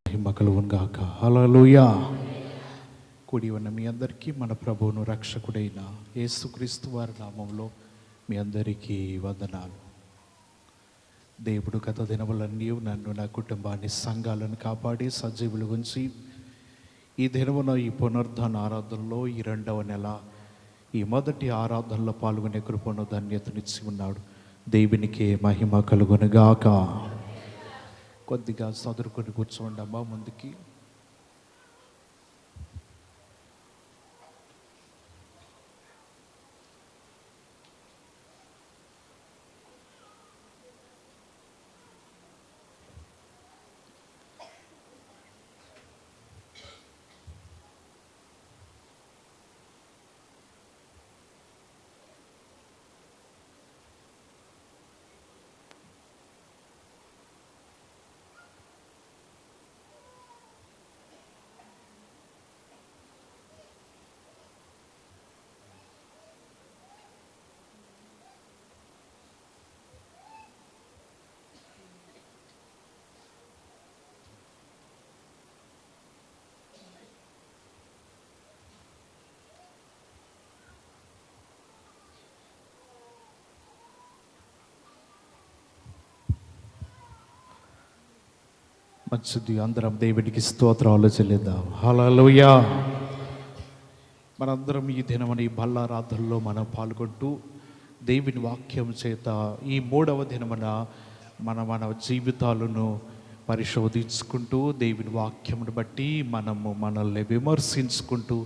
మహిమ కలుగునుగాక. హల్లెలూయా. కూడి ఉన్న మీ అందరికీ మన ప్రభువును రక్షకుడైన యేసుక్రీస్తు వారి నామంలో మీ అందరికీ వందనాలు. దేవుడు గత దినములన్నీ నన్ను, నా కుటుంబాన్ని, సంఘాలను కాపాడి సజీవులు ఉంచి ఈ దినమున ఈ పునరుద్ధాన ఆరాధనలో ఈ 2వ నెల ఈ మొదటి ఆరాధనలో పాల్గొనే కృపను ధన్యతనిచ్చి ఉన్నాడు. దేవునికి మహిమ కలుగునుగాక. కొద్దిగా చదువుకొని కూర్చోండి అమ్మా ముందుకి. మంచిది, అందరం దేవుడికి స్తోత్రాలు చెల్లిద్దాం. హల్లెలూయా. మనందరం ఈ దినమని బల్లారాధనలో మనం పాల్గొంటూ దేవుని వాక్యం చేత ఈ 3వ దినమున మన జీవితాలను పరిశోధించుకుంటూ దేవుని వాక్యమును బట్టి మనల్ని విమర్శించుకుంటూ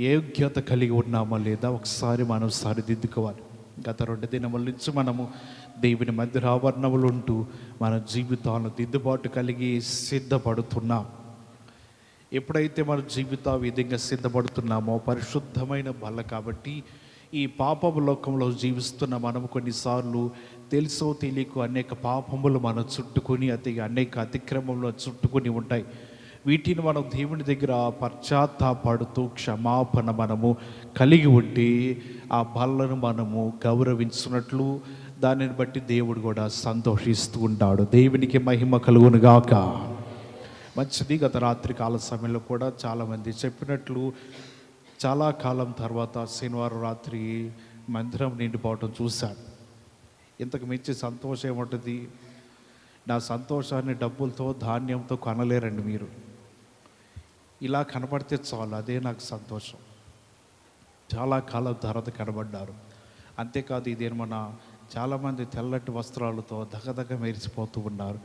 యోగ్యత కలిగి ఉన్నామా లేదా ఒకసారి మనం సరిదిద్దుకోవాలి. గత 2 దినముల నుంచి మనము దేవుని మధ్య ఆవరణములు ఉంటూ మన జీవితాలను దిద్దుబాటు కలిగి సిద్ధపడుతున్నాం. ఎప్పుడైతే మన జీవిత విధంగా సిద్ధపడుతున్నామో పరిశుద్ధమైన బల్ల కాబట్టి ఈ పాపపు లోకంలో జీవిస్తున్న మనము కొన్నిసార్లు తెలుసో తెలియకు అనేక పాపములు మనం చుట్టుకొని అనేక అతిక్రమంలో చుట్టుకొని ఉంటాయి. వీటిని మనం దేవుని దగ్గర పశ్చాత్తాపడుతూ క్షమాపణ మనము కలిగి ఉండి ఆ బల్లను మనము గౌరవించినట్లు దానిని బట్టి దేవుడు కూడా సంతోషిస్తూ ఉంటాడు. దేవునికి మహిమ కలుగునుగాక. మంచిది. గత రాత్రి కాల సమయంలో కూడా చాలామంది చెప్పినట్లు చాలా కాలం తర్వాత శనివారం రాత్రి మందిరం నిండిపోవటం చూశాను. ఇంతకు మించి సంతోషం ఏముంటుంది? నా సంతోషాన్ని డబ్బులతో ధాన్యంతో కొనలేరండి మీరు. ఇలా కనబడితే చాలు, అదే నాకు సంతోషం. చాలా కాలం తర్వాత కనబడ్డారు. అంతేకాదు ఇదేమన్నా చాలామంది తెల్లటి వస్త్రాలతో దగదగ మెరిసిపోతూ ఉన్నారు.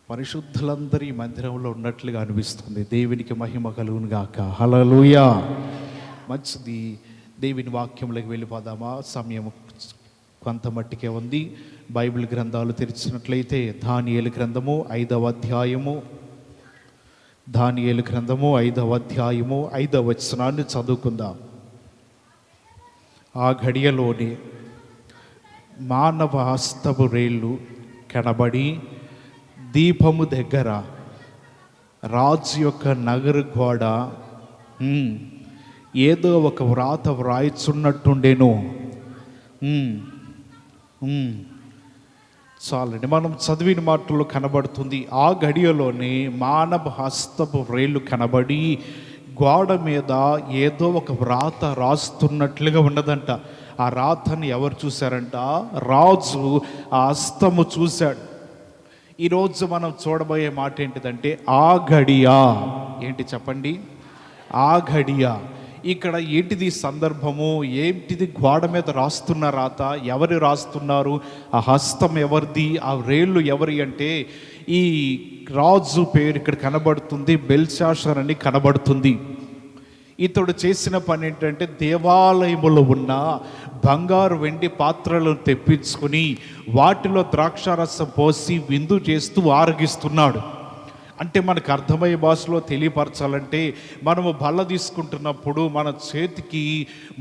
పరిశుద్ధులందరూ ఈ మందిరంలో ఉన్నట్లుగా అనిపిస్తుంది. దేవునికి మహిమ కలుగునుగాక. హల్లెలూయా. మంచిది. దేవుని వాక్యంలోకి వెళ్ళిపోదామా? సమయం కొంత మట్టికే ఉంది. బైబిల్ గ్రంథాలు తెరిచినట్లయితే దానియేలు గ్రంథము 5వ అధ్యాయము 5వ వచనాన్ని చదువుకుందాం. ఆ ఘడియలోనే మానవ హస్తపు రేళ్ళు కనబడి దీపము దగ్గర రాజు యొక్క నగర గోడ ఏదో ఒక వ్రాత వ్రాయిచున్నట్టుండేను. చాలండి, మనం చదివిన మాటల్లో కనబడుతుంది. ఆ గడియలోనే మానవ హస్తపు రేళ్ళు కనబడి గోడ మీద ఏదో ఒక వ్రాత రాస్తున్నట్లుగా ఉన్నదంట. ఆ రాతని ఎవరు చూశారంట? రాజు ఆ హస్తము చూశాడు. ఈరోజు మనం చూడబోయే మాట ఏంటిదంటే ఆ గడియ. ఏంటి చెప్పండి? ఆ గడియ. ఇక్కడ ఏంటిది సందర్భము? ఏంటిది? గోడ మీద రాస్తున్న రాత ఎవరు రాస్తున్నారు? ఆ హస్తం ఎవరిది? ఆ రేళ్ళు ఎవరి అంటే ఈ రాజు పేరు ఇక్కడ కనబడుతుంది, బెల్షాషర్ అని కనబడుతుంది. ఇతడు చేసిన పని ఏంటంటే దేవాలయములో ఉన్న బంగారు వెండి పాత్రలను తెప్పించుకొని వాటిలో ద్రాక్షారసం పోసి విందు చేస్తూ ఆరగిస్తున్నాడు. అంటే మనకు అర్థమయ్యే భాషలో తెలియపరచాలంటే మనము బల్ల తీసుకుంటున్నప్పుడు మన చేతికి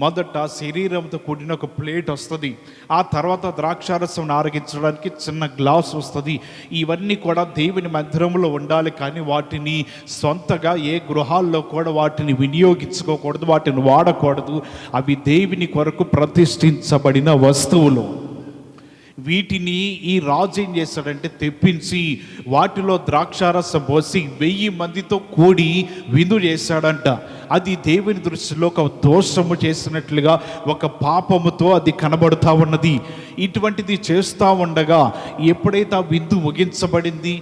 మొదట శరీరంతో కూడిన ఒక ప్లేట్ వస్తుంది. ఆ తర్వాత ద్రాక్షారసం ఆరగించడానికి చిన్న గ్లాస్ వస్తుంది. ఇవన్నీ కూడా దేవుని మందిరంలో ఉండాలి, కానీ వాటిని సొంతగా ఏ గృహాల్లో కూడా వాటిని వినియోగించుకోకూడదు, వాటిని వాడకూడదు. అవి దేవుని కొరకు ప్రతిష్ఠించబడిన వస్తువులు. వీటిని ఈ రాజు ఏం చేశాడంటే తెప్పించి వాటిలో ద్రాక్షారసం పోసి 1000 మందితో కూడి విందు చేశాడంట. అది దేవుని దృష్టిలో ఒక దోషము చేసినట్లుగా, ఒక పాపముతో అది కనబడుతూ ఉన్నది. ఇటువంటిది చేస్తూ ఉండగా ఎప్పుడైతే ఆ విందు ముగించబడింది,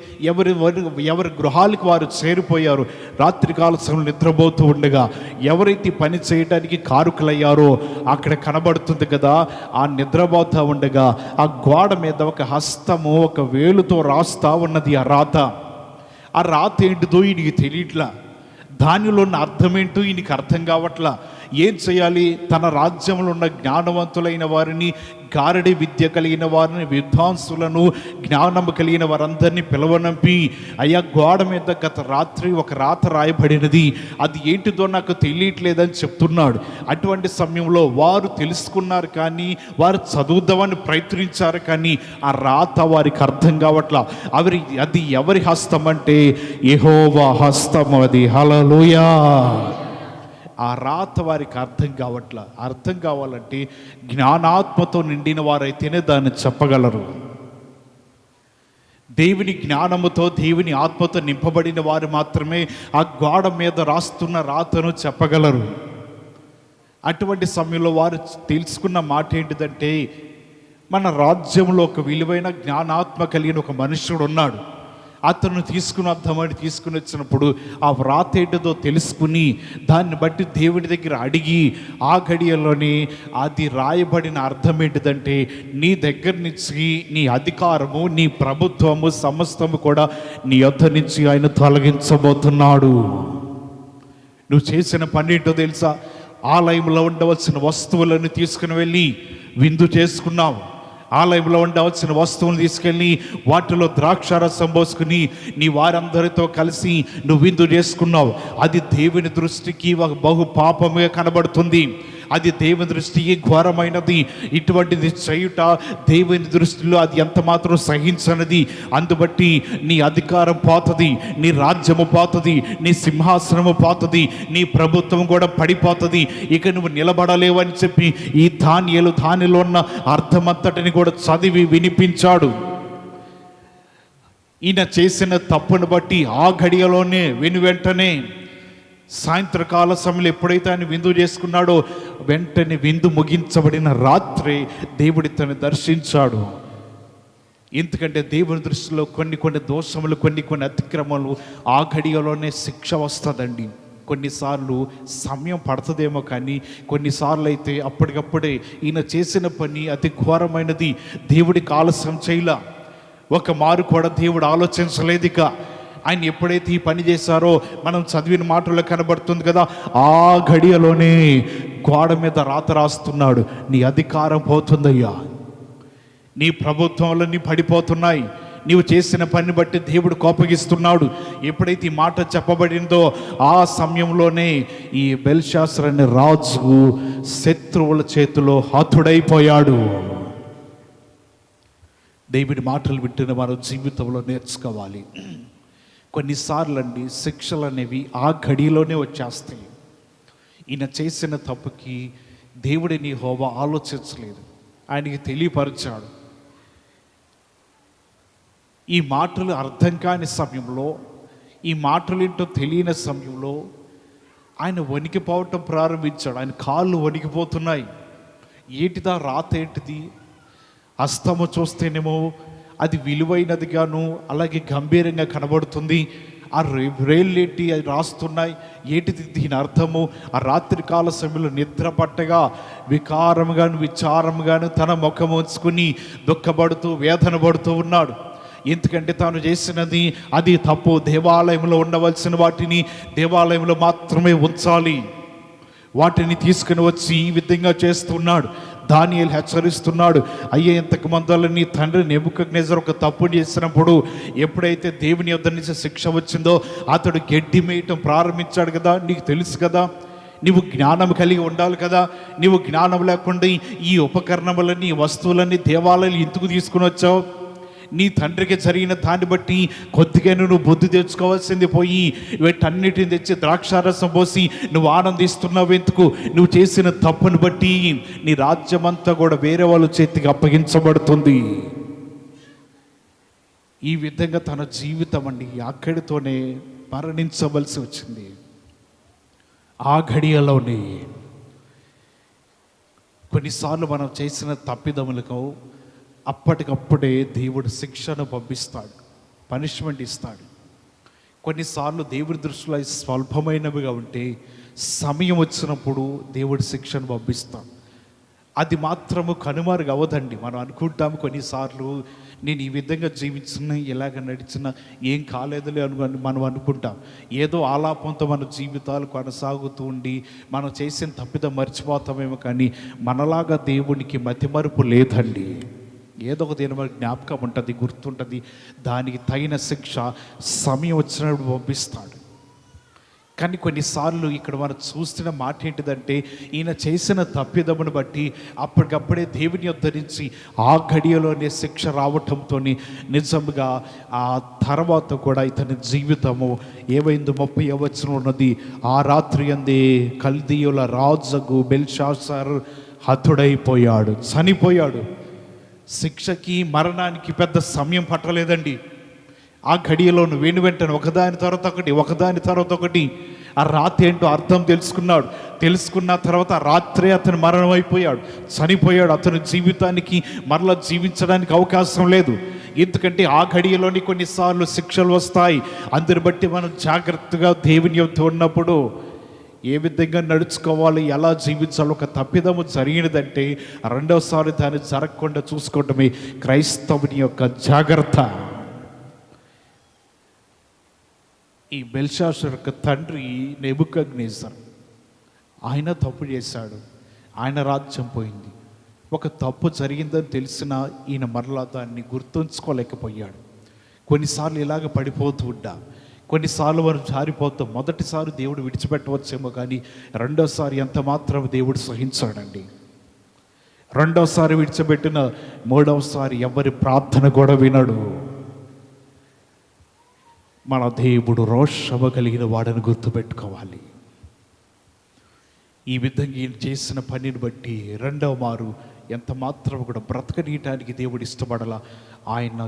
ఎవరి గృహాలకు వారు చేరిపోయారు, రాత్రికాల సమయంలో నిద్రపోతూ ఉండగా ఎవరైతే పని చేయడానికి కారుకులయ్యారో అక్కడ కనబడుతుంది కదా, ఆ నిద్రపోతూ ఉండగా ఆ గోడ మీద ఒక హస్తము ఒక వేలుతో రాస్తా ఉన్నది. ఆ రాత ఏంటిదో ఈయనకి తెలియట్లా, దానిలో ఉన్న అర్థం ఏంటో ఈయనకి అర్థం కావట్లా. ఏం చేయాలి? తన రాజ్యంలో ఉన్న జ్ఞానవంతులైన వారిని, గారడి విద్య కలిగిన వారిని, విద్వాంసులను, జ్ఞానము కలిగిన వారందరినీ పిలవనంపి, అయ్యా గోడ మీద గత రాత్రి ఒక రాత రాయబడినది, అది ఏంటిదో నాకు తెలియట్లేదని చెప్తున్నాడు. అటువంటి సమయంలో వారు తెలుసుకున్నారు కానీ, వారు చదువుదామని ప్రయత్నించారు కానీ ఆ రాత వారికి అర్థం కావట్లా. అది ఎవరి హస్తం అంటే యెహోవా హస్తము అది. హల్లెలూయా. ఆ రాత వారికి అర్థం కావట్లా. అర్థం కావాలంటే జ్ఞానాత్మతో నిండిన వారైతేనే దాన్ని చెప్పగలరు. దేవుని జ్ఞానముతో, దేవుని ఆత్మతో నింపబడిన వారు మాత్రమే ఆ గోడ మీద రాస్తున్న రాతను చెప్పగలరు. అటువంటి సమయంలో వారు తెలుసుకున్న మాట ఏంటిదంటే, మన రాజ్యంలో ఒక విలువైన జ్ఞానాత్మ కలిగిన ఒక మనుషుడు ఉన్నాడు, అతను తీసుకుని వచ్చినప్పుడు ఆ వ్రాత ఏంటిదో తెలుసుకుని దాన్ని బట్టి దేవుడి దగ్గర అడిగి ఆ గడియలోని అది రాయబడిన అర్థం ఏంటిదంటే, నీ దగ్గర నుంచి నీ అధికారము, నీ ప్రభుత్వము సమస్తము కూడా నీ యొద్ద నుంచి ఆయన తొలగించబోతున్నాడు. నువ్వు చేసిన పని ఏంటో తెలుసా? ఆలయంలో ఉండవలసిన వస్తువులను తీసుకుని వెళ్ళి విందు చేసుకున్నావు. ఆలయంలో ఉండవలసిన వస్తువులు తీసుకెళ్ళి వాటిలో ద్రాక్షారసం పోసుకుని నీ వారందరితో కలిసి నువ్వు విందు చేసుకున్నావు. అది దేవుని దృష్టికి ఒక బహు పాపముగా కనబడుతుంది. అది దేవుని దృష్టికి ఘోరమైనది. ఇటువంటిది చేయుట దేవుని దృష్టిలో అది ఎంత మాత్రం సహించనది. అందుబట్టి నీ అధికారం పోతుంది, నీ రాజ్యము పోతుంది, నీ సింహాసనము పోతుంది, నీ ప్రభుత్వం కూడా పడిపోతుంది. ఇక నువ్వు నిలబడలేవని చెప్పి ఈ దానిలో ఉన్న అర్థమంతటిని కూడా చదివి వినిపించాడు. ఈయన చేసిన తప్పును బట్టి ఆ గడియలోనే వెంటనే సాయంత్రకాల సమయంలో ఎప్పుడైతే ఆయన విందు చేసుకున్నాడో వెంటనే విందు ముగించబడిన రాత్రి దేవుడి తను దర్శించాడు. ఎందుకంటే దేవుని దృష్టిలో కొన్ని దోషములు, కొన్ని అతిక్రమాలు ఆ గడియలోనే శిక్ష వస్తుందండి. కొన్నిసార్లు సమయం పడుతుందేమో కానీ కొన్నిసార్లు అయితే అప్పటికప్పుడే ఈయన చేసిన పని అతి ఘోరమైనది. దేవుడికి ఆలస్యం చేయలా. ఒక మారు కూడా దేవుడు ఆలోచించలేదు. ఇక ఆయన ఎప్పుడైతే ఈ పని చేశారో మనం చదివిన మాటల్లో కనబడుతుంది కదా, ఆ గడియలోనే గోడ మీద రాత రాస్తున్నాడు, నీ అధికారం పోతుందయ్యా, నీ ప్రభుత్వంలో పడిపోతున్నాయి, నీవు చేసిన పని బట్టి దేవుడు కోపగిస్తున్నాడు. ఎప్పుడైతే ఈ మాట చెప్పబడిందో ఆ సమయంలోనే ఈ బెల్షాస్సర్ అనే రాజు శత్రువుల చేతిలో హతుడైపోయాడు. దేవుడి మాటలు వింటున్న వారు జీవితంలో నేర్చుకోవాలి. కొన్నిసార్లు అండి శిక్షలు అనేవి ఆ గడిలోనే వచ్చేస్తాయి. ఈయన చేసిన తప్పుకి దేవుడిని యెహోవా ఆలోచించలేదు, ఆయనకి తెలియపరిచాడు. ఈ మాటలు అర్థం కాని సమయంలో, ఈ మాటలు ఏంటో తెలియని సమయంలో ఆయన వణికిపోవటం ప్రారంభించాడు. ఆయన కాళ్ళు వణికిపోతున్నాయి. ఏంటిదా రాత ఏంటిది? హస్తము చూస్తేనేమో అది విలువైనదిగాను అలాగే గంభీరంగా కనబడుతుంది. ఆ రేళ్ళేంటి అది రాస్తున్నాయి, ఏంటిది దీని అర్థము? ఆ రాత్రికాల సమయంలో నిద్ర పట్టగా వికారముగాను విచారముగాను తన ముఖం ఉంచుకుని దుఃఖపడుతూ వేదన పడుతూ ఉన్నాడు. ఎందుకంటే తాను చేసినది అది తప్పు. దేవాలయంలో ఉండవలసిన వాటిని దేవాలయంలో మాత్రమే ఉంచాలి, వాటిని తీసుకుని వచ్చి ఈ విధంగా చేస్తున్నాడు. దానియేలు హెచ్చరిస్తున్నాడు, అయ్యే ఇంతకు ముందర నీ తండ్రి నెబుకద్నెజరు ఒక తప్పు చేసినప్పుడు ఎప్పుడైతే దేవుని యొద్ద నుంచి శిక్ష వచ్చిందో అతడు గడ్డి మేయటం ప్రారంభించాడు కదా, నీకు తెలుసు కదా, నీవు జ్ఞానం కలిగి ఉండాలి కదా, నీవు జ్ఞానం లేకుండా ఈ ఉపకరణములన్నీ, ఈ వస్తువులన్నీ దేవాలయాలు ఎందుకు తీసుకుని వచ్చావు? నీ తండ్రికి జరిగిన దాన్ని బట్టి కొద్దిగా నువ్వు బుద్ధి తెచ్చుకోవాల్సింది పోయి వీటన్నిటిని తెచ్చి ద్రాక్షారసం పోసి నువ్వు ఆనందిస్తున్నావు ఎందుకు? నువ్వు చేసిన తప్పును బట్టి నీ రాజ్యమంతా కూడా వేరే వాళ్ళ చేతికి అప్పగించబడుతుంది. ఈ విధంగా తన జీవితం అండి అక్కడితోనే మరణించవలసి వచ్చింది. ఆ ఘడియలోనే కొన్నిసార్లు మనం చేసిన తప్పిదములకు అప్పటికప్పుడే దేవుడు శిక్షను పంపిస్తాడు, పనిష్మెంట్ ఇస్తాడు. కొన్నిసార్లు దేవుడి దృష్టిలో స్వల్పమైనవిగా ఉంటే సమయం వచ్చినప్పుడు దేవుడు శిక్షను పంపిస్తాడు. అది మాత్రము కనుమరుగు అవ్వదండి. మనం అనుకుంటాము కొన్నిసార్లు నేను ఈ విధంగా జీవించిన, ఇలాగ నడిచిన ఏం కాలేదులే మనం అనుకుంటాం. ఏదో ఆలాపంతో మన జీవితాలు కొనసాగుతూ ఉండి మనం చేసిన తప్పిదం మర్చిపోతామేమో, కానీ మనలాగా దేవునికి మతిమరుపు లేదండి. ఏదో ఒక దీని మనకు జ్ఞాపకం ఉంటుంది, గుర్తుంటుంది. దానికి తగిన శిక్ష సమయం వచ్చినప్పుడు పంపిస్తాడు. కానీ కొన్నిసార్లు ఇక్కడ మనం చూస్తున్న మాట ఏంటిదంటే, ఈయన చేసిన తప్పిదమును బట్టి అప్పటికప్పుడే దేవుని యొద్ద నుంచి ఆ ఘడియలోనే శిక్ష రావటంతో నిజంగా ఆ తర్వాత కూడా ఇతని జీవితము ఏమైందో 30వ వచనం ఉన్నది. ఆ రాత్రి అందే కల్దీయుల రాజుకు బెల్షాసర్ హతుడైపోయాడు, చనిపోయాడు. శిక్షకి మరణానికి పెద్ద సమయం పట్టలేదండి. ఆ ఘడియలోను వెంటనే ఒకదాని తర్వాత ఒకటి ఆ రాత్రి ఏంటో అర్థం తెలుసుకున్న తర్వాత ఆ రాత్రే అతను మరణం అయిపోయాడు, చనిపోయాడు. అతని జీవితానికి మరలా జీవించడానికి అవకాశం లేదు. ఎందుకంటే ఆ ఘడియలోని కొన్నిసార్లు శిక్షలు వస్తాయి. అందుని బట్టి మనం జాగ్రత్తగా దేవుని యొద్ద ఉన్నప్పుడు ఏ విధంగా నడుచుకోవాలి, ఎలా జీవించాలి. ఒక తప్పిదము జరిగినదంటే రెండవసారి దాన్ని జరగకుండా చూసుకోవటమే క్రైస్తవుని యొక్క జాగ్రత్త. ఈ బెల్షాసర్ యొక్క తండ్రి నెబుకద్నెజర్, ఆయన తప్పు చేశాడు, ఆయన రాజ్యం పోయింది. ఒక తప్పు జరిగిందని తెలిసినా ఈయన మరలా దాన్ని గుర్తుంచుకోలేకపోయాడు. కొన్నిసార్లు ఇలాగ పడిపోతూ ఉంటా, కొన్నిసార్లు వారు జారిపోతాం. మొదటిసారి దేవుడు విడిచిపెట్టవచ్చేమో, కానీ రెండోసారి ఎంత మాత్రం దేవుడు సహించాడండి. రెండోసారి విడిచిపెట్టిన మూడవసారి ఎవరి ప్రార్థన కూడా వినడు. మన దేవుడు రోషము కలిగిన వాడని గుర్తుపెట్టుకోవాలి. ఈ విధంగా ఈయన చేసిన పనిని బట్టి రెండవ మారు ఎంత మాత్రం కూడా బ్రతకనీయటానికి దేవుడు ఇష్టపడాల. ఆయన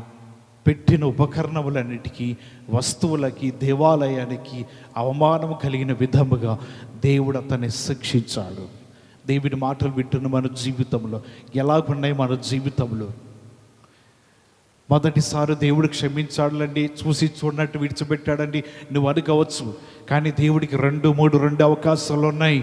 పెట్టిన ఉపకరణములన్నిటికీ, వస్తువులకి, దేవాలయానికి అవమానం కలిగిన విధముగా దేవుడు అతన్ని శిక్షించాడు. దేవుని మాటలు వింటున్న మన జీవితంలో ఎలాగున్నాయి? మన జీవితంలో మొదటిసారి దేవుడు క్షమించాడులండి, చూసి చూడనట్టు విడిచిపెట్టాడండి నువ్వు అనుకోవచ్చు. కానీ దేవుడికి 2 అవకాశాలు ఉన్నాయి.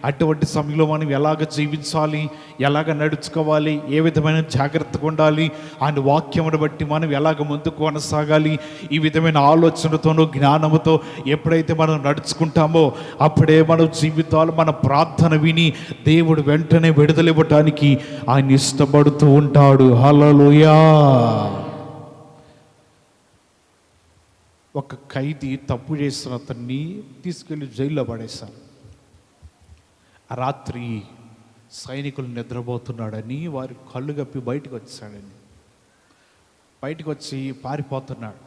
అటువంటి సమయంలో మనం ఎలాగ జీవించాలి, ఎలాగ నడుచుకోవాలి, ఏ విధమైన జాగ్రత్తగా ఉండాలి, ఆయన వాక్యమును బట్టి మనం ఎలాగ ముందుకు కొనసాగాలి, ఈ విధమైన ఆలోచనతోనూ జ్ఞానముతో ఎప్పుడైతే మనం నడుచుకుంటామో అప్పుడే మన జీవితాలు, మన ప్రార్థన విని దేవుడు వెంటనే విడుదలివ్వటానికి ఆయన ఇష్టపడుతూ ఉంటాడు. హల్లెలూయా. ఒక ఖైదీ తప్పు చేసిన అతన్ని తీసుకెళ్ళి జైల్లో పడేశారు. ఆ రాత్రి సైనికులు నిద్రపోతున్నాడని వారి కళ్ళు గప్పి బయటకు వచ్చాడని, బయటకు వచ్చి పారిపోతున్నాడు.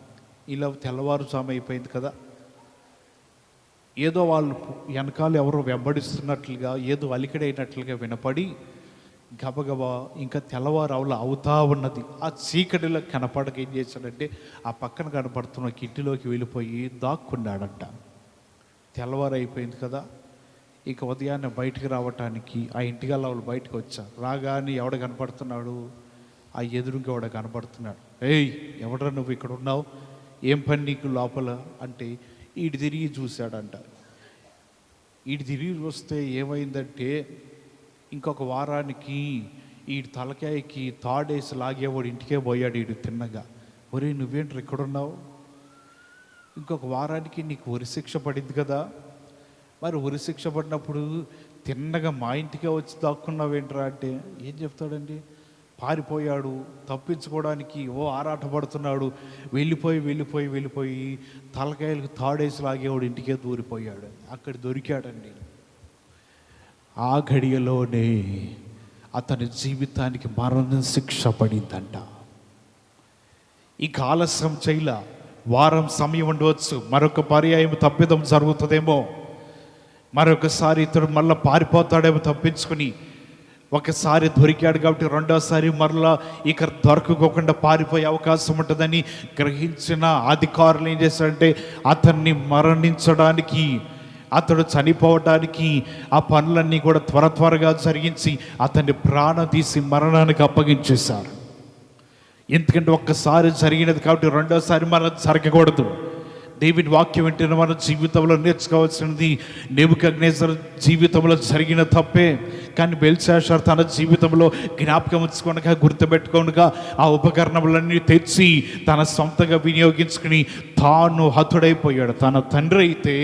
ఇలా తెల్లవారుజాము అయిపోయింది కదా, ఏదో వాళ్ళు వెనకాల ఎవరో వెంబడిస్తున్నట్లుగా, ఏదో అలికిడైనట్లుగా వినపడి గబగబా ఇంకా తెల్లవారు అవుతా ఉన్నది. ఆ చీకటిలో కనపడక ఏం చేశాడంటే ఆ పక్కన కనపడుతున్న కిటిలోకి వెళ్ళిపోయి దాక్కున్నాడంట. తెల్లవారు అయిపోయింది కదా, ఇక ఉదయాన్నే బయటికి రావటానికి ఆ ఇంటికల్లా వాళ్ళు బయటకు వచ్చారు. రాగానే ఎవడ కనపడుతున్నాడు? ఆ ఎదురుగా ఎవడ కనపడుతున్నాడు. ఏయ్, ఎవడరా నువ్వు ఇక్కడ ఉన్నావు, ఏం పని నీకు లోపల అంటే ఈడు తిరిగి చూశాడంట. ఈడు తిరిగి చూస్తే ఏమైందంటే ఇంకొక వారానికి ఈ తలకాయకి తాడేసి లాగేవాడు ఇంటికే పోయాడు. ఈడు తిన్నగా, ఒరే నువ్వేంటి ఇక్కడున్నావు, ఇంకొక వారానికి నీకు ఉరిశిక్ష పడింది కదా, మరి ఉరిశిక్ష పడినప్పుడు తిన్నగా మా ఇంటికే వచ్చి దాక్కున్నావేంట్రా అంటే ఏం చెప్తాడండి? పారిపోయాడు, తప్పించుకోవడానికి ఆరాటపడుతున్నాడు. వెళ్ళిపోయి తలకాయలకు తాడేసి లాగేవాడు ఇంటికే దూరిపోయాడు. అక్కడ దొరికాడండి. ఆ ఘడియలోనే అతని జీవితానికి మరణ శిక్ష పడిందంట. ఇక ఆలస్యం చేయలా. వారం సమయం ఉండవచ్చు, మరొక పర్యాయం తప్పిదం జరుగుతుందేమో, మరొకసారి ఇతడు మళ్ళీ పారిపోతాడేమో తప్పించుకుని. ఒకసారి దొరికాడు కాబట్టి రెండోసారి మరలా ఇక దొరకకుండా పారిపోయే అవకాశం ఉంటుందని గ్రహించిన అధికారులు ఏం చేశారంటే అతన్ని మరణించడానికి, అతడు చనిపోవడానికి ఆ పనులన్నీ కూడా త్వరగా జరిగించి అతన్ని ప్రాణం తీసి మరణానికి అప్పగించేశారు. ఎందుకంటే ఒక్కసారి జరిగినది కాబట్టి రెండోసారి మనం జరగకూడదు. దేవుని వాక్యం వింటున్న మన జీవితంలో నేర్చుకోవాల్సినది, నెబుకద్నెజరు జీవితంలో జరిగిన తప్పే, కానీ బెల్షాజర్ తన జీవితంలో జ్ఞాపకం ఉంచుకొనగా, గుర్తుపెట్టుకొనగా ఆ ఉపకరణములన్నీ తెచ్చి తన సొంతంగా వినియోగించుకుని తాను హతుడైపోయాడు. తన తండ్రి అయితే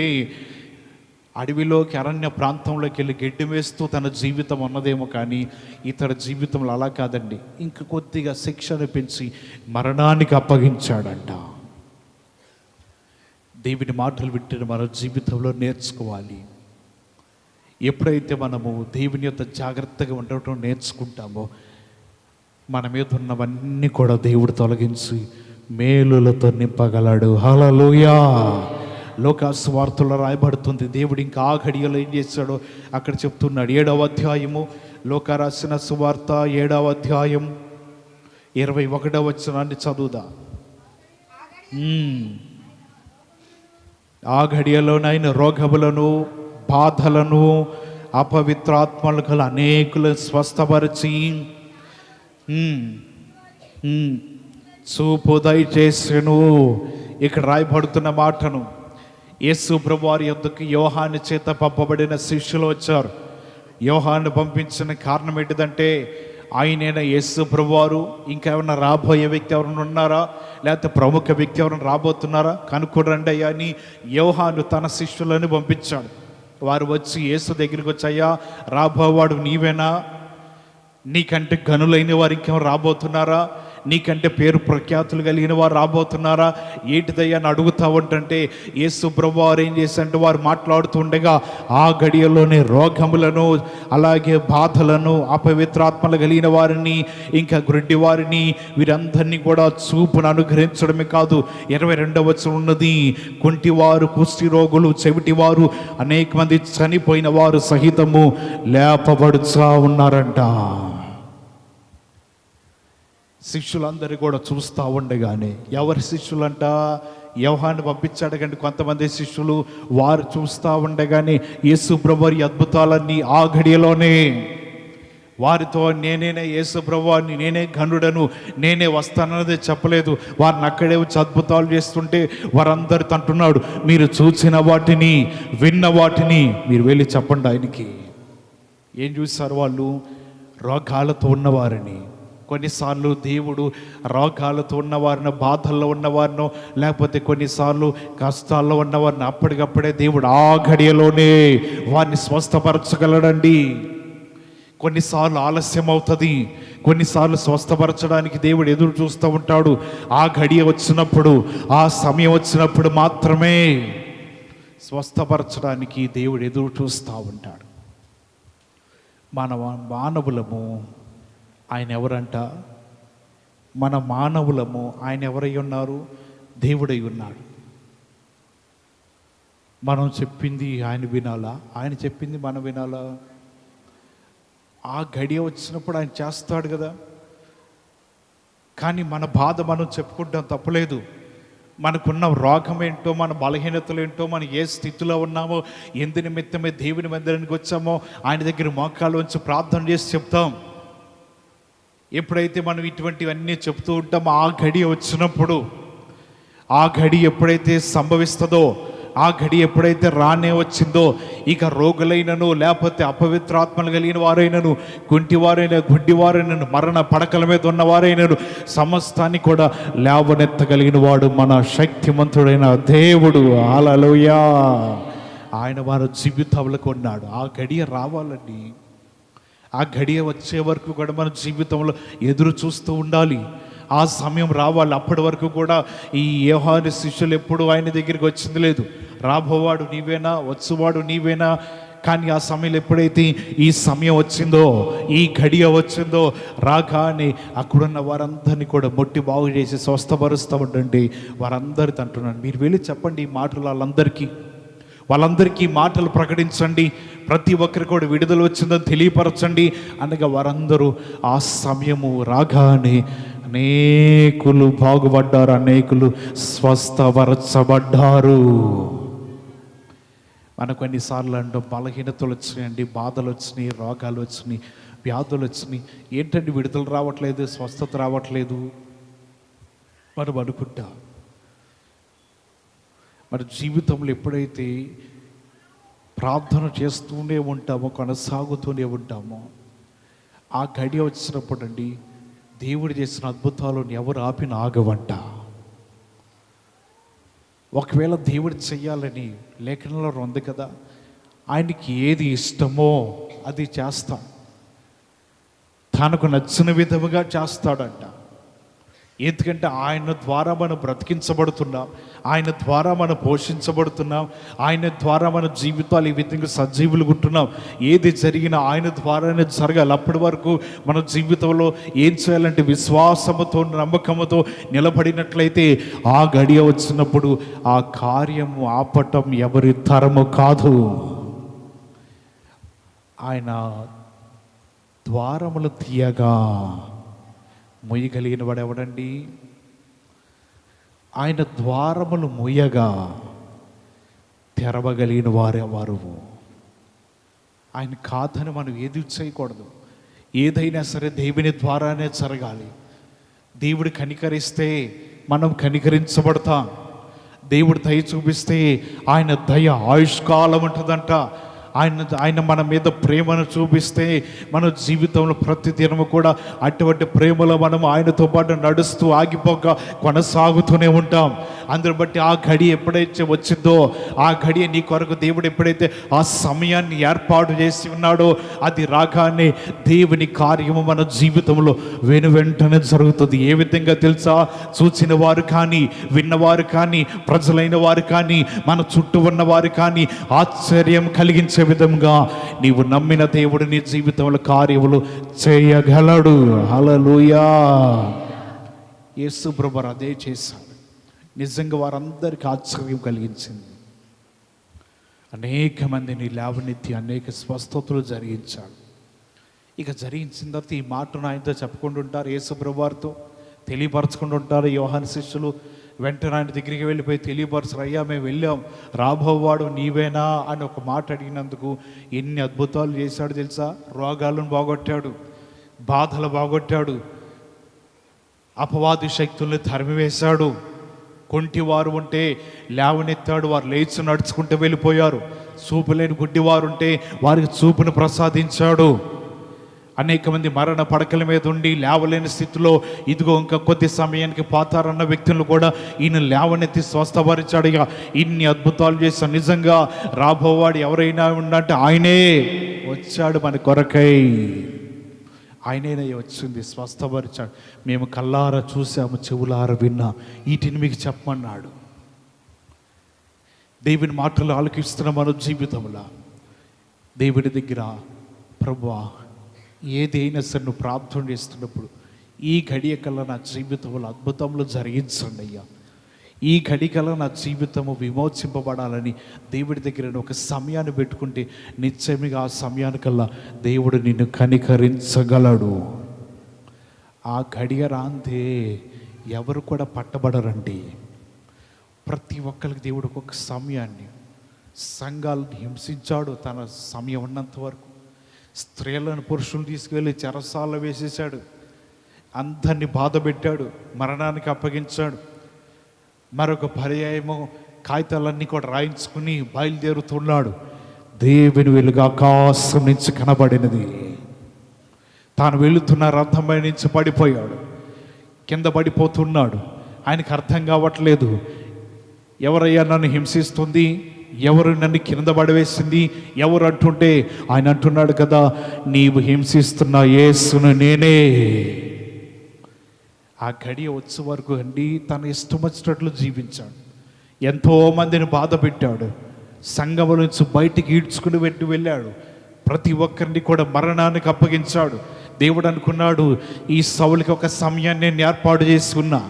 అడవిలోకి, అరణ్య ప్రాంతంలోకి వెళ్ళి గడ్డి వేస్తూ తన జీవితం ఉన్నదేమో, కానీ ఇతడి జీవితంలో అలా కాదండి. ఇంక కొద్దిగా శిక్షను పెంచి మరణానికి అప్పగించాడంట. దేవుని మాటలు వింటున్న మన జీవితంలో నేర్చుకోవాలి. ఎప్పుడైతే మనము దేవుని యొక్క జాగ్రత్తగా ఉండటం నేర్చుకుంటామో మన మీద ఉన్నవన్నీ కూడా దేవుడు తొలగించి మేలులతో నింపగలడు. హల్లెలూయా. లోకాసు వార్తల్లో రాయబడుతుంది, దేవుడు ఇంకా ఆ ఘడియలో ఏం చేశాడో అక్కడ చెప్తున్నాడు. 7వ అధ్యాయము, లోకా రాసిన సువార్త 7వ అధ్యాయం 21వ వచనాన్ని చదువుదా. ఆ ఘడియలోనైనా రోగములను, బాధలను, అపవిత్రాత్మలు గల అనేకులను స్వస్థపరిచి చూపు దయచేసెను. ఇక్కడ రాయబడుతున్న మాటను, యేసు ప్రభువారి యొద్దకు యోహాను చేత పంపబడిన శిష్యులు వచ్చారు. యోహాను పంపించిన కారణం ఏంటిదంటే, ఆయనైనా యేసు ప్రభువారు ఇంకెవరన్నా రాబోయే వ్యక్తి ఎవరైనా ఉన్నారా, లేకపోతే ప్రముఖ వ్యక్తి ఎవరైనా రాబోతున్నారా కనుక్కోరండి అయ్యా అని యోహాను తన శిష్యులను పంపించాడు. వారు వచ్చి యేసు దగ్గరికి వచ్చి, అయ్యా రాబోవాడు నీవేనా, నీకంటే గనులైన వారు ఇంకెవరు రాబోతున్నారా, నీకంటే పేరు ప్రఖ్యాతులు కలిగిన వారు రాబోతున్నారా, ఏంటిదయ్యా అని అడుగుతా ఉంటే యేసు ప్రభువారు ఏం చేశారంటే, వారు మాట్లాడుతుండగా ఆ గడియలోనే రోగములను, అలాగే బాధలను, అపవిత్రాత్మలు కలిగిన వారిని, ఇంకా గ్రుడ్డి వారిని, వీరందరినీ కూడా చూపును అనుగ్రహించడమే కాదు, 22వ వచనం ఉన్నది, కుంటివారు, కుష్టి రోగులు, చెవిటివారు, అనేక మంది చనిపోయిన వారు సహితము లేపబడుచా ఉన్నారంట. శిష్యులందరూ కూడా చూస్తూ ఉండగానే, ఎవరి శిష్యులంట, యోహాను పంపించాడు కంటే కొంతమంది శిష్యులు, వారు చూస్తూ ఉండగానే యేసు ప్రభువారి అద్భుతాలన్నీ ఆ ఘడియలోనే వారితో, నేనే యేసు ప్రభువారిని, నేనే ఘనుడను, నేనే వస్తానన్నది చెప్పలేదు. వారిని అక్కడే వచ్చి అద్భుతాలు చేస్తుంటే వారందరితో అంటున్నాడు, మీరు చూసిన వాటిని, విన్న వాటిని మీరు వెళ్ళి చెప్పండి ఆయనకి. ఏం చూశారు వాళ్ళు? రోగాలతో ఉన్నవారిని. కొన్నిసార్లు దేవుడు రోగాలతో ఉన్నవారిని, బాధల్లో ఉన్నవారినో, లేకపోతే కొన్నిసార్లు కష్టాల్లో ఉన్నవారిని అప్పటికప్పుడే దేవుడు ఆ ఘడియలోనే వారిని స్వస్థపరచగలడండి. కొన్నిసార్లు ఆలస్యం అవుతుంది, కొన్నిసార్లు స్వస్థపరచడానికి దేవుడు ఎదురు చూస్తూ ఉంటాడు. ఆ ఘడియ వచ్చినప్పుడు, ఆ సమయం వచ్చినప్పుడు మాత్రమే స్వస్థపరచడానికి దేవుడు ఎదురు చూస్తూ ఉంటాడు. మానవులము ఆయన ఎవరంట? మన మానవులము ఆయన ఎవరై ఉన్నారు? దేవుడై ఉన్నాడు. మనం చెప్పింది ఆయన వినాలా? ఆయన చెప్పింది మనం వినాలా? ఆ గడియ వచ్చినప్పుడు ఆయన చేస్తాడు కదా. కానీ మన బాధ మనం చెప్పుకుంటాం, తప్పలేదు. మనకున్న రోగం ఏంటో, మన బలహీనతలు ఏంటో, మనం ఏ స్థితిలో ఉన్నామో, ఎందు నిమిత్తమే దేవుని మందిరానికి వచ్చామో ఆయన దగ్గర మోకాలు ఉంచి ప్రార్థన చేసి చెప్తాం. ఎప్పుడైతే మనం ఇటువంటివన్నీ చెప్తూ ఉంటామో ఆ గడియ వచ్చినప్పుడు, ఆ గడి ఎప్పుడైతే సంభవిస్తుందో, ఆ గడి ఎప్పుడైతే రానే వచ్చిందో, ఇక రోగులైనను, లేకపోతే అపవిత్రాత్మలు కలిగిన వారైనను, కుంటివారైన, గుడ్డివారైనను, మరణ పడకల మీద ఉన్నవారైనను, సమస్తాన్ని కూడా లేవనెత్తగలిగిన వాడు మన శక్తిమంతుడైన దేవుడు. హల్లెలూయా. ఆయన వారి జీవితాలకు ఉన్నాడు. ఆ గడియ రావాలండి. ఆ గడియ వచ్చే వరకు కూడా మన జీవితంలో ఎదురు చూస్తూ ఉండాలి. ఆ సమయం రావాలి. అప్పటి వరకు కూడా ఈ యోహాను శిష్యులు ఎప్పుడు ఆయన దగ్గరికి వచ్చింది లేదు. రాబోవాడు నీవేనా, వచ్చువాడు నీవేనా, కానీ ఆ సమయంలో ఎప్పుడైతే ఈ సమయం వచ్చిందో, ఈ గడియ వచ్చిందో, రాగానే అక్కడున్న వారందరినీ కూడా మొట్టి బాగు చేసి స్వస్థపరుస్తామంటే వారందరితో అంటున్నాను, మీరు వెళ్ళి చెప్పండి ఈ మాటలు వాళ్ళందరికీ మాటలు ప్రకటించండి, ప్రతి ఒక్కరు కూడా విడుదల వచ్చిందని తెలియపరచండి అనగా వారందరూ ఆ సమయము రాగానే అనేకులు బాగుపడ్డారు, అనేకులు స్వస్థపరచబడ్డారు. మనకు కొన్నిసార్లు అంటాం బలహీనతలు వచ్చినాయండి, బాధలు వచ్చినాయి, రోగాలు వచ్చినాయి, వ్యాధులు వచ్చినాయి, ఏంటంటే విడుదల రావట్లేదు, స్వస్థత రావట్లేదు మనం అనుకుంటాం. మన జీవితంలో ఎప్పుడైతే ప్రార్థన చేస్తూనే ఉంటామో, కొనసాగుతూనే ఉంటామో, ఆ గడియ వచ్చినప్పుడు అండి దేవుడు చేసిన అద్భుతాలను ఎవరు ఆపిన ఆగవంట. ఒకవేళ దేవుడు చెయ్యాలని లేఖనంలో ఉంది కదా, ఆయనకి ఏది ఇష్టమో అది చేస్తాం, తనకు నచ్చిన విధముగా చేస్తాడంట. ఎందుకంటే ఆయన ద్వారా మనం బ్రతికించబడుతున్నాం, ఆయన ద్వారా మనం పోషించబడుతున్నాం, ఆయన ద్వారా మన జీవితాలు ఈ విధంగా సజీవులు ఉంటున్నాం. ఏది జరిగినా ఆయన ద్వారానే జరగాలి. అప్పటి వరకు మన జీవితంలో ఏం చేయాలంటే విశ్వాసముతో, నమ్మకముతో నిలబడినట్లయితే ఆ గడియ వచ్చినప్పుడు ఆ కార్యము ఆపటం ఎవరి తరము కాదు. ఆయన ద్వారములు తీయగా మొయ్యగలిగిన వాడు ఎవడండి? ఆయన ద్వారములు మొయ్యగా తెరవగలిగిన వారెవరు? ఆయన కాదని మనం ఏది చేయకూడదు. ఏదైనా సరే దేవుని ద్వారానే జరగాలి. దేవుడు కనికరిస్తే మనం కనికరించబడతాం. దేవుడు దయ చూపిస్తే ఆయన దయ ఆయుష్కాలం ఉంటుందంట. ఆయన మన మీద ప్రేమను చూపిస్తే మన జీవితంలో ప్రతి దినము కూడా అటువంటి ప్రేమలో మనం ఆయనతో పాటు నడుస్తూ ఆగిపోక కొనసాగుతూనే ఉంటాం. అందుని బట్టి ఆ గడి ఎప్పుడైతే వచ్చిందో, ఆ గడియ నీ కొరకు దేవుడు ఎప్పుడైతే ఆ సమయాన్ని ఏర్పాటు చేసి ఉన్నాడో, అది రాగానే దేవుని కార్యము మన జీవితంలో వెనువెంటనే జరుగుతుంది. ఏ విధంగా తెలుసా? చూచిన వారు కానీ, విన్నవారు కానీ, ప్రజలైన వారు కానీ, మన చుట్టూ ఉన్నవారు కానీ ఆశ్చర్యం కలిగించే విధంగా నీవు నమ్మిన దేవుడు నీ జీవితంలో కార్యములు చేయగలడు. హల్లెలూయా. యేసు ప్రభువు అదే చేశాడు. నిజంగా వారందరికీ ఆశ్చర్యం కలిగించింది. అనేక మందిని లేవనెత్తి అనేక స్వస్థతలు జరిగించాడు. ఇక జరిగించిన తర్వాత ఈ మాటను ఆయనతో చెప్పుకుంటుంటారు, యేసు ప్రభువు వారితో తెలియపరచుకుంటుంటారు. యోహాను శిష్యులు వెంటనే ఆయన దగ్గరికి వెళ్ళిపోయి తెలియపరచరు, అయ్యా మేము వెళ్ళాం, రాబోవాడు నీవేనా అని ఒక మాట అడిగినందుకు ఎన్ని అద్భుతాలు చేశాడు తెలుసా? రోగాలను బాగొట్టాడు, బాధలు బాగొట్టాడు, అపవాది శక్తుల్ని తరిమివేశాడు. కొంటివారు ఉంటే లేవనెత్తాడు, వారు లేచి నడుచుకుంటూ వెళ్ళిపోయారు. చూపు లేని గుడ్డివారు ఉంటే వారికి చూపును ప్రసాదించాడు. అనేక మంది మరణ పడకల మీద ఉండి లేవలేని స్థితిలో ఇదిగో ఇంకా కొద్ది సమయానికి పోతారన్న వ్యక్తులను కూడా ఈయన లేవనెత్తి స్వస్థపరిచాడు. ఇక ఇన్ని అద్భుతాలు చేశాడు. నిజంగా రాబోవాడు ఎవరైనా ఉండంటే ఆయనే వచ్చాడు మన కొరకై. ఆయనే వచ్చింది, స్వస్థపరిచాడు. మేము కళ్ళారా చూసాము, చెవులారా విన్నాం, వీటిని మీకు చెప్పమన్నాడు. దేవుని మాటలు ఆలకిస్తున్న మన జీవితంలో దేవుడి దగ్గర, ప్రభువా ఏదైనా సరే నువ్వు ప్రార్థన చేస్తున్నప్పుడు ఈ గడియ కల్లా నా జీవితంలో అద్భుతములు జరిగించండి అయ్యా, ఈ గడికల్లా నా జీవితము విమోచింపబడాలని దేవుడి దగ్గర ఒక సమయాన్ని పెట్టుకుంటే నిశ్చయముగా ఆ సమయానికల్లా దేవుడు నిన్ను కనికరించగలడు. ఆ గడియ రాంతే ఎవరు కూడా పట్టబడరండి. ప్రతి ఒక్కరికి దేవుడు ఒక్కొక్క సమయాన్ని, సంఘాలను హింసించాడు తన సమయం ఉన్నంత వరకు. స్త్రీలను పురుషులు తీసుకువెళ్ళి చెరసాలలో వేసేసాడు, అందరినీ బాధ పెట్టాడు, మరణానికి అప్పగించాడు. మరొక పర్యాయము కాగితాలన్నీ కూడా రాయించుకుని బయలుదేరుతున్నాడు. దేవుని వెలుగు ఆకాశం నుంచి కనబడినది. తాను వెళుతున్న రథంపై నుంచి పడిపోయాడు, కింద పడిపోతున్నాడు. ఆయనకు అర్థం కావట్లేదు, ఎవరయ్యా నన్ను హింసిస్తుంది, ఎవరు నన్ను కింద పడవేసింది, ఎవరు అంటుంటే ఆయన అంటున్నాడు కదా, నీవు హింసిస్తున్న యేసును నేనే. ఆ గడియ వచ్చే వరకు అండి తన ఇష్టం వచ్చినట్లు జీవించాడు. ఎంతోమందిని బాధ పెట్టాడు, సంఘముల నుంచి బయటికి ఈడ్చుకుని వెళ్ళాడు. ప్రతి ఒక్కరిని కూడా మరణానికి అప్పగించాడు. దేవుడు అనుకున్నాడు, ఈ సౌలుకి ఒక సమయాన్ని నేను ఏర్పాటు చేసి ఉన్నా,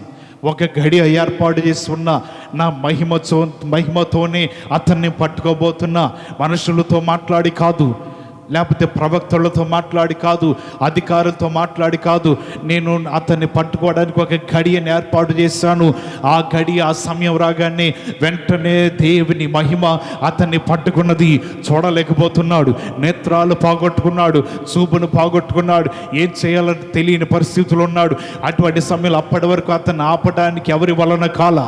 ఒక గడి ఏర్పాటు చేసి ఉన్నా, నా మహిమతోనే అతన్ని పట్టుకోబోతున్నా. మనుషులతో మాట్లాడి కాదు, లేకపోతే ప్రవక్తలతో మాట్లాడి కాదు, అధికారులతో మాట్లాడి కాదు, నేను అతన్ని పట్టుకోవడానికి ఒక గడియని ఏర్పాటు చేశాను. ఆ గడి, ఆ సమయం రాగానే వెంటనే దేవుని మహిమ అతన్ని పట్టుకున్నది. చూడలేకపోతున్నాడు, నేత్రాలు పోగొట్టుకున్నాడు, చూపును పోగొట్టుకున్నాడు, ఏం చేయాలని తెలియని పరిస్థితులు ఉన్నాడు. అటువంటి సమయంలో అప్పటి వరకు అతన్ని ఆపడానికి ఎవరి వలన కాల,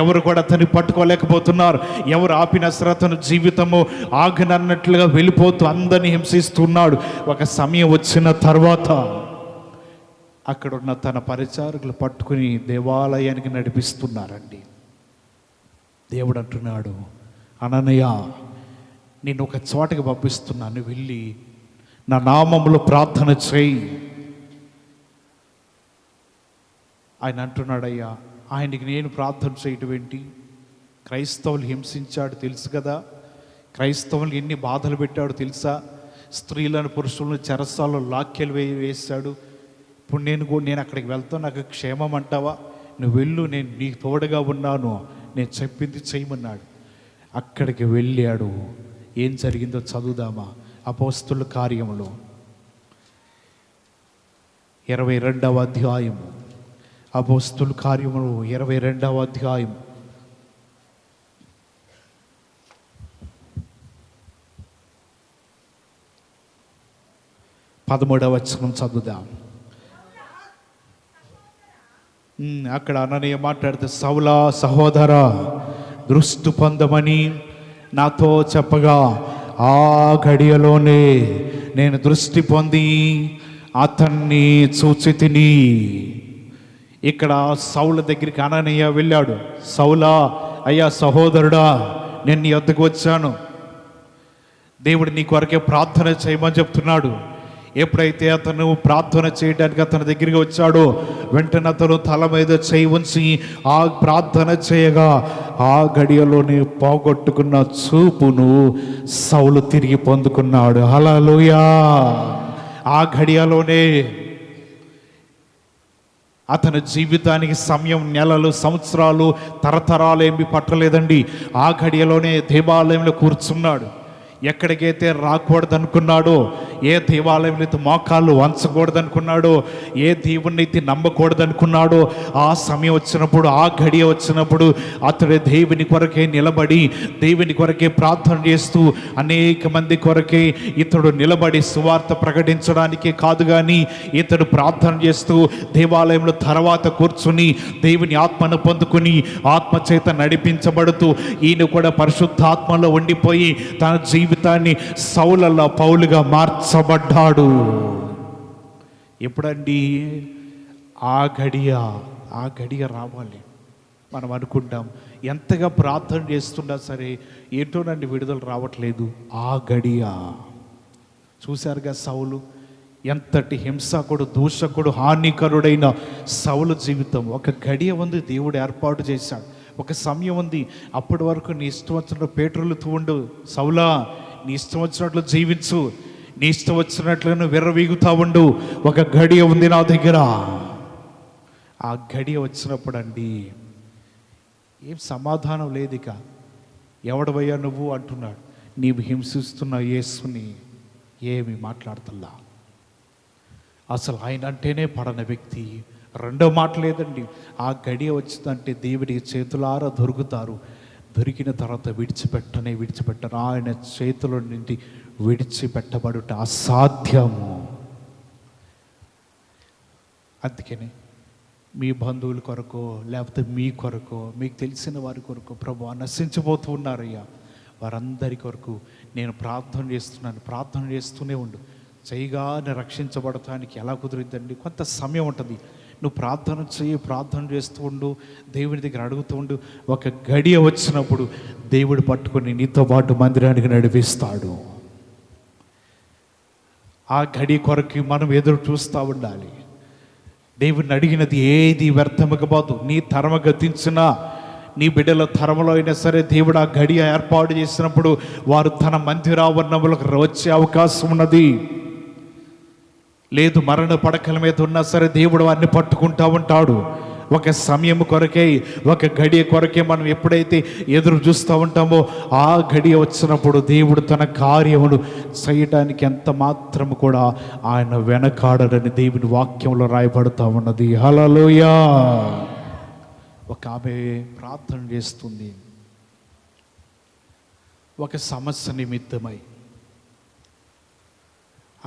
ఎవరు కూడా అతన్ని పట్టుకోలేకపోతున్నారు. ఎవరు ఆపిన సరే అతను జీవితము ఆగనన్నట్లుగా వెళ్ళిపోతూ అందరినీ హింసిస్తున్నాడు. ఒక సమయం వచ్చిన తర్వాత అక్కడున్న తన పరిచారకులు పట్టుకుని దేవాలయానికి నడిపిస్తున్నారండి. దేవుడు అంటున్నాడు, అననయ్య, నేను ఒక చోటకి పంపిస్తున్నాను, వెళ్ళి నా నామములో ప్రార్థన చేయి. ఆయన అంటున్నాడయ్యా, ఆయనకి నేను ప్రార్థన చేయటం ఏంటి? క్రైస్తవులు హింసించాడు తెలుసు కదా, క్రైస్తవులు ఎన్ని బాధలు పెట్టాడు తెలుసా? స్త్రీలను పురుషులను చెరసాల్లో లాక్యలు వేసాడు. ఇప్పుడు నేను అక్కడికి వెళ్తాను, నాకు క్షేమం అంటావా? నువ్వు వెళ్ళు, నేను నీకు తోడుగా ఉన్నాను, నేను చెప్పింది చేయమన్నాడు. అక్కడికి వెళ్ళాడు. ఏం జరిగిందో చదువుదామా? అపోస్తుల కార్యములు 22వ అధ్యాయము. అపోస్తుల కార్యములు 22వ అధ్యాయం 13వ వచనం చదువుదాం. అక్కడ అననీయ మాట్లాడితే, సౌలా సహోదరా, దృష్టి పొందమని నాతో చెప్పగా ఆ గడియలోనే నేను దృష్టి పొంది అతన్ని చూచి తిని. ఇక్కడ సౌల దగ్గరికి అననీయ వెళ్ళాడు. సౌలా, అయ్యా సహోదరుడా, నేను నీ వద్దకు వచ్చాను, దేవుడు నీ కొరకే ప్రార్థన చేయమని చెప్తున్నాడు. ఎప్పుడైతే అతను ప్రార్థన చేయడానికి అతని దగ్గరికి వచ్చాడో వెంటనే అతను తల మీద చేయి ఉంచి ఆ ప్రార్థన చేయగా ఆ గడియలోనే పోగొట్టుకున్న చూపును సౌలు తిరిగి పొందుకున్నాడు. హల్లెలూయా! ఆ గడియలోనే అతని జీవితానికి సమయం, నెలలు, సంవత్సరాలు, తరతరాలు ఏమి పట్టలేదండి. ఆ గడియలోనే దేవాలయంలో కూర్చున్నాడు. ఎక్కడికైతే రాకూడదనుకున్నాడో, ఏ దేవాలయంలో అయితే మోకాళ్ళు వంచకూడదనుకున్నాడో, ఏ దేవుణ్ణి అయితే నమ్మకూడదనుకున్నాడో, ఆ సమయం వచ్చినప్పుడు, ఆ గడియ వచ్చినప్పుడు అతడు దేవుని కొరకే నిలబడి, దేవుని కొరకే ప్రార్థన చేస్తూ, అనేక మంది కొరకే ఇతడు నిలబడి సువార్త ప్రకటించడానికే కాదు కానీ ఇతడు ప్రార్థన చేస్తూ దేవాలయంలో తర్వాత కూర్చుని దేవుని ఆత్మను పొందుకుని ఆత్మచేత నడిపించబడుతూ ఈయన కూడా పరిశుద్ధాత్మలో ఉండిపోయి తన జీవితాన్ని సౌలులా పౌలుగా మార్చబడ్డాడు. ఎప్పుడండి? ఆ గడియ రావాలి. మనం అనుకుంటాం ఎంతగా ప్రార్థన చేస్తున్నా సరే ఏంటోనండి విడుదల రావట్లేదు. ఆ గడియ చూశారుగా సౌలు ఎంతటి హింసకుడు, దూషకుడు, హానికరుడైన సౌలు జీవితం. ఒక గడియ ఉంది, దేవుడు ఏర్పాటు చేశాడు. ఒక సమయం ఉంది. అప్పటి వరకు నీ ఇష్టం వచ్చినట్లు పేట్రోలుతూ ఉండు. సౌలా, నీ ఇష్టం వచ్చినట్లు జీవించు, నీ ఇష్టం వచ్చినట్లు నువ్వు విర్రవీగుతా ఉండు. ఒక గడియ ఉంది నా దగ్గర. ఆ గడియ వచ్చినప్పుడు అండి ఏం సమాధానం లేదు. ఇక ఎవడవయ్యా నువ్వు అంటున్నాడు. నీవు హింసిస్తున్న యేసుని ఏమి మాట్లాడుతున్నా. అసలు ఆయన అంటేనే పడని వ్యక్తి. రెండో మాట లేదండి. ఆ గడియ వచ్చిందంటే దేవుడికి చేతులారా దొరుకుతారు. దొరికిన తర్వాత విడిచిపెట్టరు. ఆయన చేతుల నుండి విడిచిపెట్టబడుట అసాధ్యము. అందుకని మీ బంధువుల కొరకు, లేకపోతే మీ కొరకు, మీకు తెలిసిన వారి కొరకు, ప్రభు నశించిపోతూ ఉన్నారయ్యా, వారందరి కొరకు నేను ప్రార్థన చేస్తున్నాను. ప్రార్థన చేస్తూనే ఉండు. చేయగానే రక్షించబడటానికి ఎలా కుదిరిద్దండి? కొంత సమయం ఉంటుంది. నువ్వు ప్రార్థన చేస్తూ ఉండు, దేవుని దగ్గర అడుగుతూ ఉండు. ఒక గడియ వచ్చినప్పుడు దేవుడు పట్టుకొని నీతో పాటు మందిరానికి నడిపిస్తాడు. ఆ గడి కొరకు మనం ఎదురు చూస్తూ ఉండాలి. దేవుడిని అడిగినది ఏది వ్యర్థమకపోదు. నీ తరమ గతించినా, నీ బిడ్డల తరంలో అయినా సరే దేవుడు ఆ గడియ ఏర్పాటు చేసినప్పుడు వారు తన మందిరావరణములకు వచ్చే అవకాశం ఉన్నది. లేదు, మరణ పడకల మీద ఉన్నా సరే దేవుడు వారిని పట్టుకుంటా ఉంటాడు. ఒక సమయం కొరకే, ఒక గడియ కొరకే మనం ఎప్పుడైతే ఎదురు చూస్తూ ఉంటామో ఆ గడియ వచ్చినప్పుడు దేవుడు తన కార్యమును చేయటానికి ఎంత మాత్రము కూడా ఆయన వెనకాడని దేవుని వాక్యంలో రాయబడుతూ ఉన్నది. హల్లెలూయా. ఒక ఆమె ప్రార్థన చేస్తుంది, ఒక సమస్య నిమిత్తమై.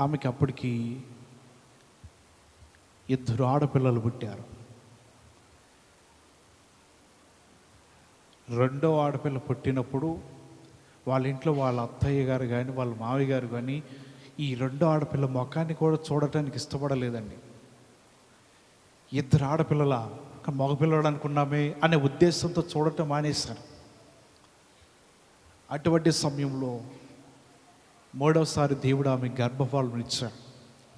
ఆమెకి అప్పటికి 2 ఆడపిల్లలు పుట్టారు. 2వ ఆడపిల్ల పుట్టినప్పుడు వాళ్ళ ఇంట్లో వాళ్ళ అత్తయ్య గారు కానీ వాళ్ళ మావయ్య గారు కానీ ఈ 2వ ఆడపిల్ల ముఖాన్ని కూడా చూడటానికి ఇష్టపడలేదండి. 2 ఆడపిల్లల మగపిల్లడు అనుకున్నామే అనే ఉద్దేశంతో చూడటం మానేశారు. అటువంటి సమయంలో 3వసారి దేవుడు ఆమె గర్భఫలం ఇచ్చాడు.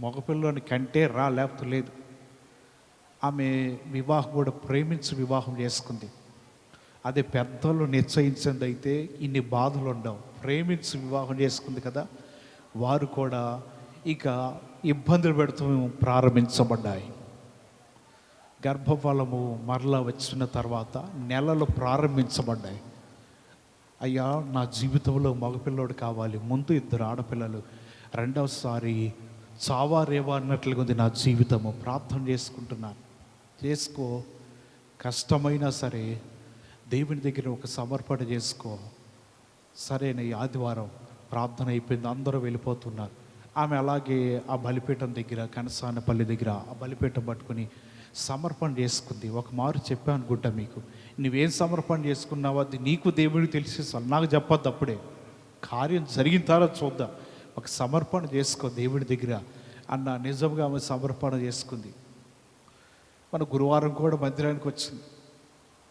మగపిల్లని కంటే లేకపోతే లేదు. ఆమె వివాహం కూడా ప్రేమించి వివాహం చేసుకుంది. అదే పెద్దలు నిశ్చయించింది అయితే ఇన్ని బాధలు ఉండవు. ప్రేమించి వివాహం చేసుకుంది కదా, వారు కూడా ఇక ఇబ్బందులు పెడుతూ ప్రారంభించబడ్డాయి. గర్భఫలము మరలా వచ్చిన తర్వాత నెలలు ప్రారంభించబడ్డాయి. అయ్యా, నా జీవితంలో మగపిల్లోడు కావాలి. ముందు 2 ఆడపిల్లలు, 2వసారి చావా రేవా అన్నట్లుగా ఉంది నా జీవితము. ప్రార్థన చేసుకుంటున్నాను. చేసుకో, కష్టమైనా సరే దేవుని దగ్గర ఒక సమర్పణ చేసుకో. సరైన ఆదివారం ప్రార్థన అయిపోయింది, అందరూ వెళ్ళిపోతున్నారు. ఆమె అలాగే ఆ బలిపీఠం దగ్గర, కనసానపల్లి దగ్గర ఆ బలిపీఠం పట్టుకుని సమర్పణ చేసుకుంది. ఒక మారు చెప్పాను అనుకుంటా మీకు, నువ్వేం సమర్పణ చేసుకున్నావో అది నీకు దేవుడికి తెలిసేసాను, నాకు చెప్పొద్దు. అప్పుడే కార్యం జరిగిన తర్వాత చూద్దాం. ఒక సమర్పణ చేసుకో దేవుడి దగ్గర అన్న. నిజంగా ఆమె సమర్పణ చేసుకుంది. మన గురువారం కూడా మందిరానికి వచ్చింది.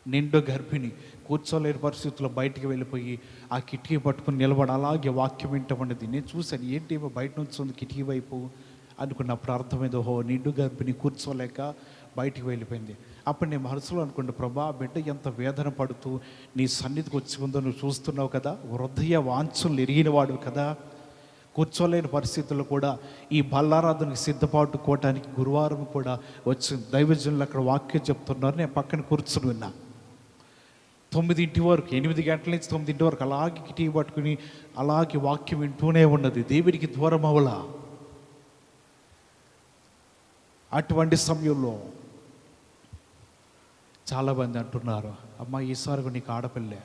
నిండు గర్భిణి, కూర్చోలేని పరిస్థితుల్లో బయటికి వెళ్ళిపోయి ఆ కిటికీ పట్టుకుని నిలబడి అలాగే వాక్యం వింటమన్నది. నేను చూశాను, ఏంటి బయట నుంచి ఉంది కిటికీ వైపు అనుకున్నప్పుడు అర్థమైంది, ఓహో నిండు గర్భిణి కూర్చోలేక బయటికి వెళ్ళిపోయింది. అప్పుడు నేను మనసులో అనుకుంటే, ప్రభా, బిడ్డ ఎంత వేదన పడుతూ నీ సన్నిధికి వచ్చి ఉందో నువ్వు చూస్తున్నావు కదా, హృదయ వాంఛలు ఎరిగిన వాడు కదా. కూర్చోలేని పరిస్థితుల్లో కూడా ఈ బల్లారాధనకి సిద్ధపాటుకోవటానికి గురువారం కూడా వచ్చింది. దైవజనులు అక్కడ వాక్యం చెప్తున్నారు, నేను పక్కన కూర్చుని విన్నా. 9 వరకు, 8 గంటల నుంచి 9 వరకు అలాగే కిటికీ పట్టుకుని అలాగే వాక్యం వింటూనే ఉన్నది. దేవుడికి దూరం అవలా. అటువంటి సమయంలో చాలామంది అంటున్నారు, అమ్మ ఈసారి నీకు ఆడపిల్లే,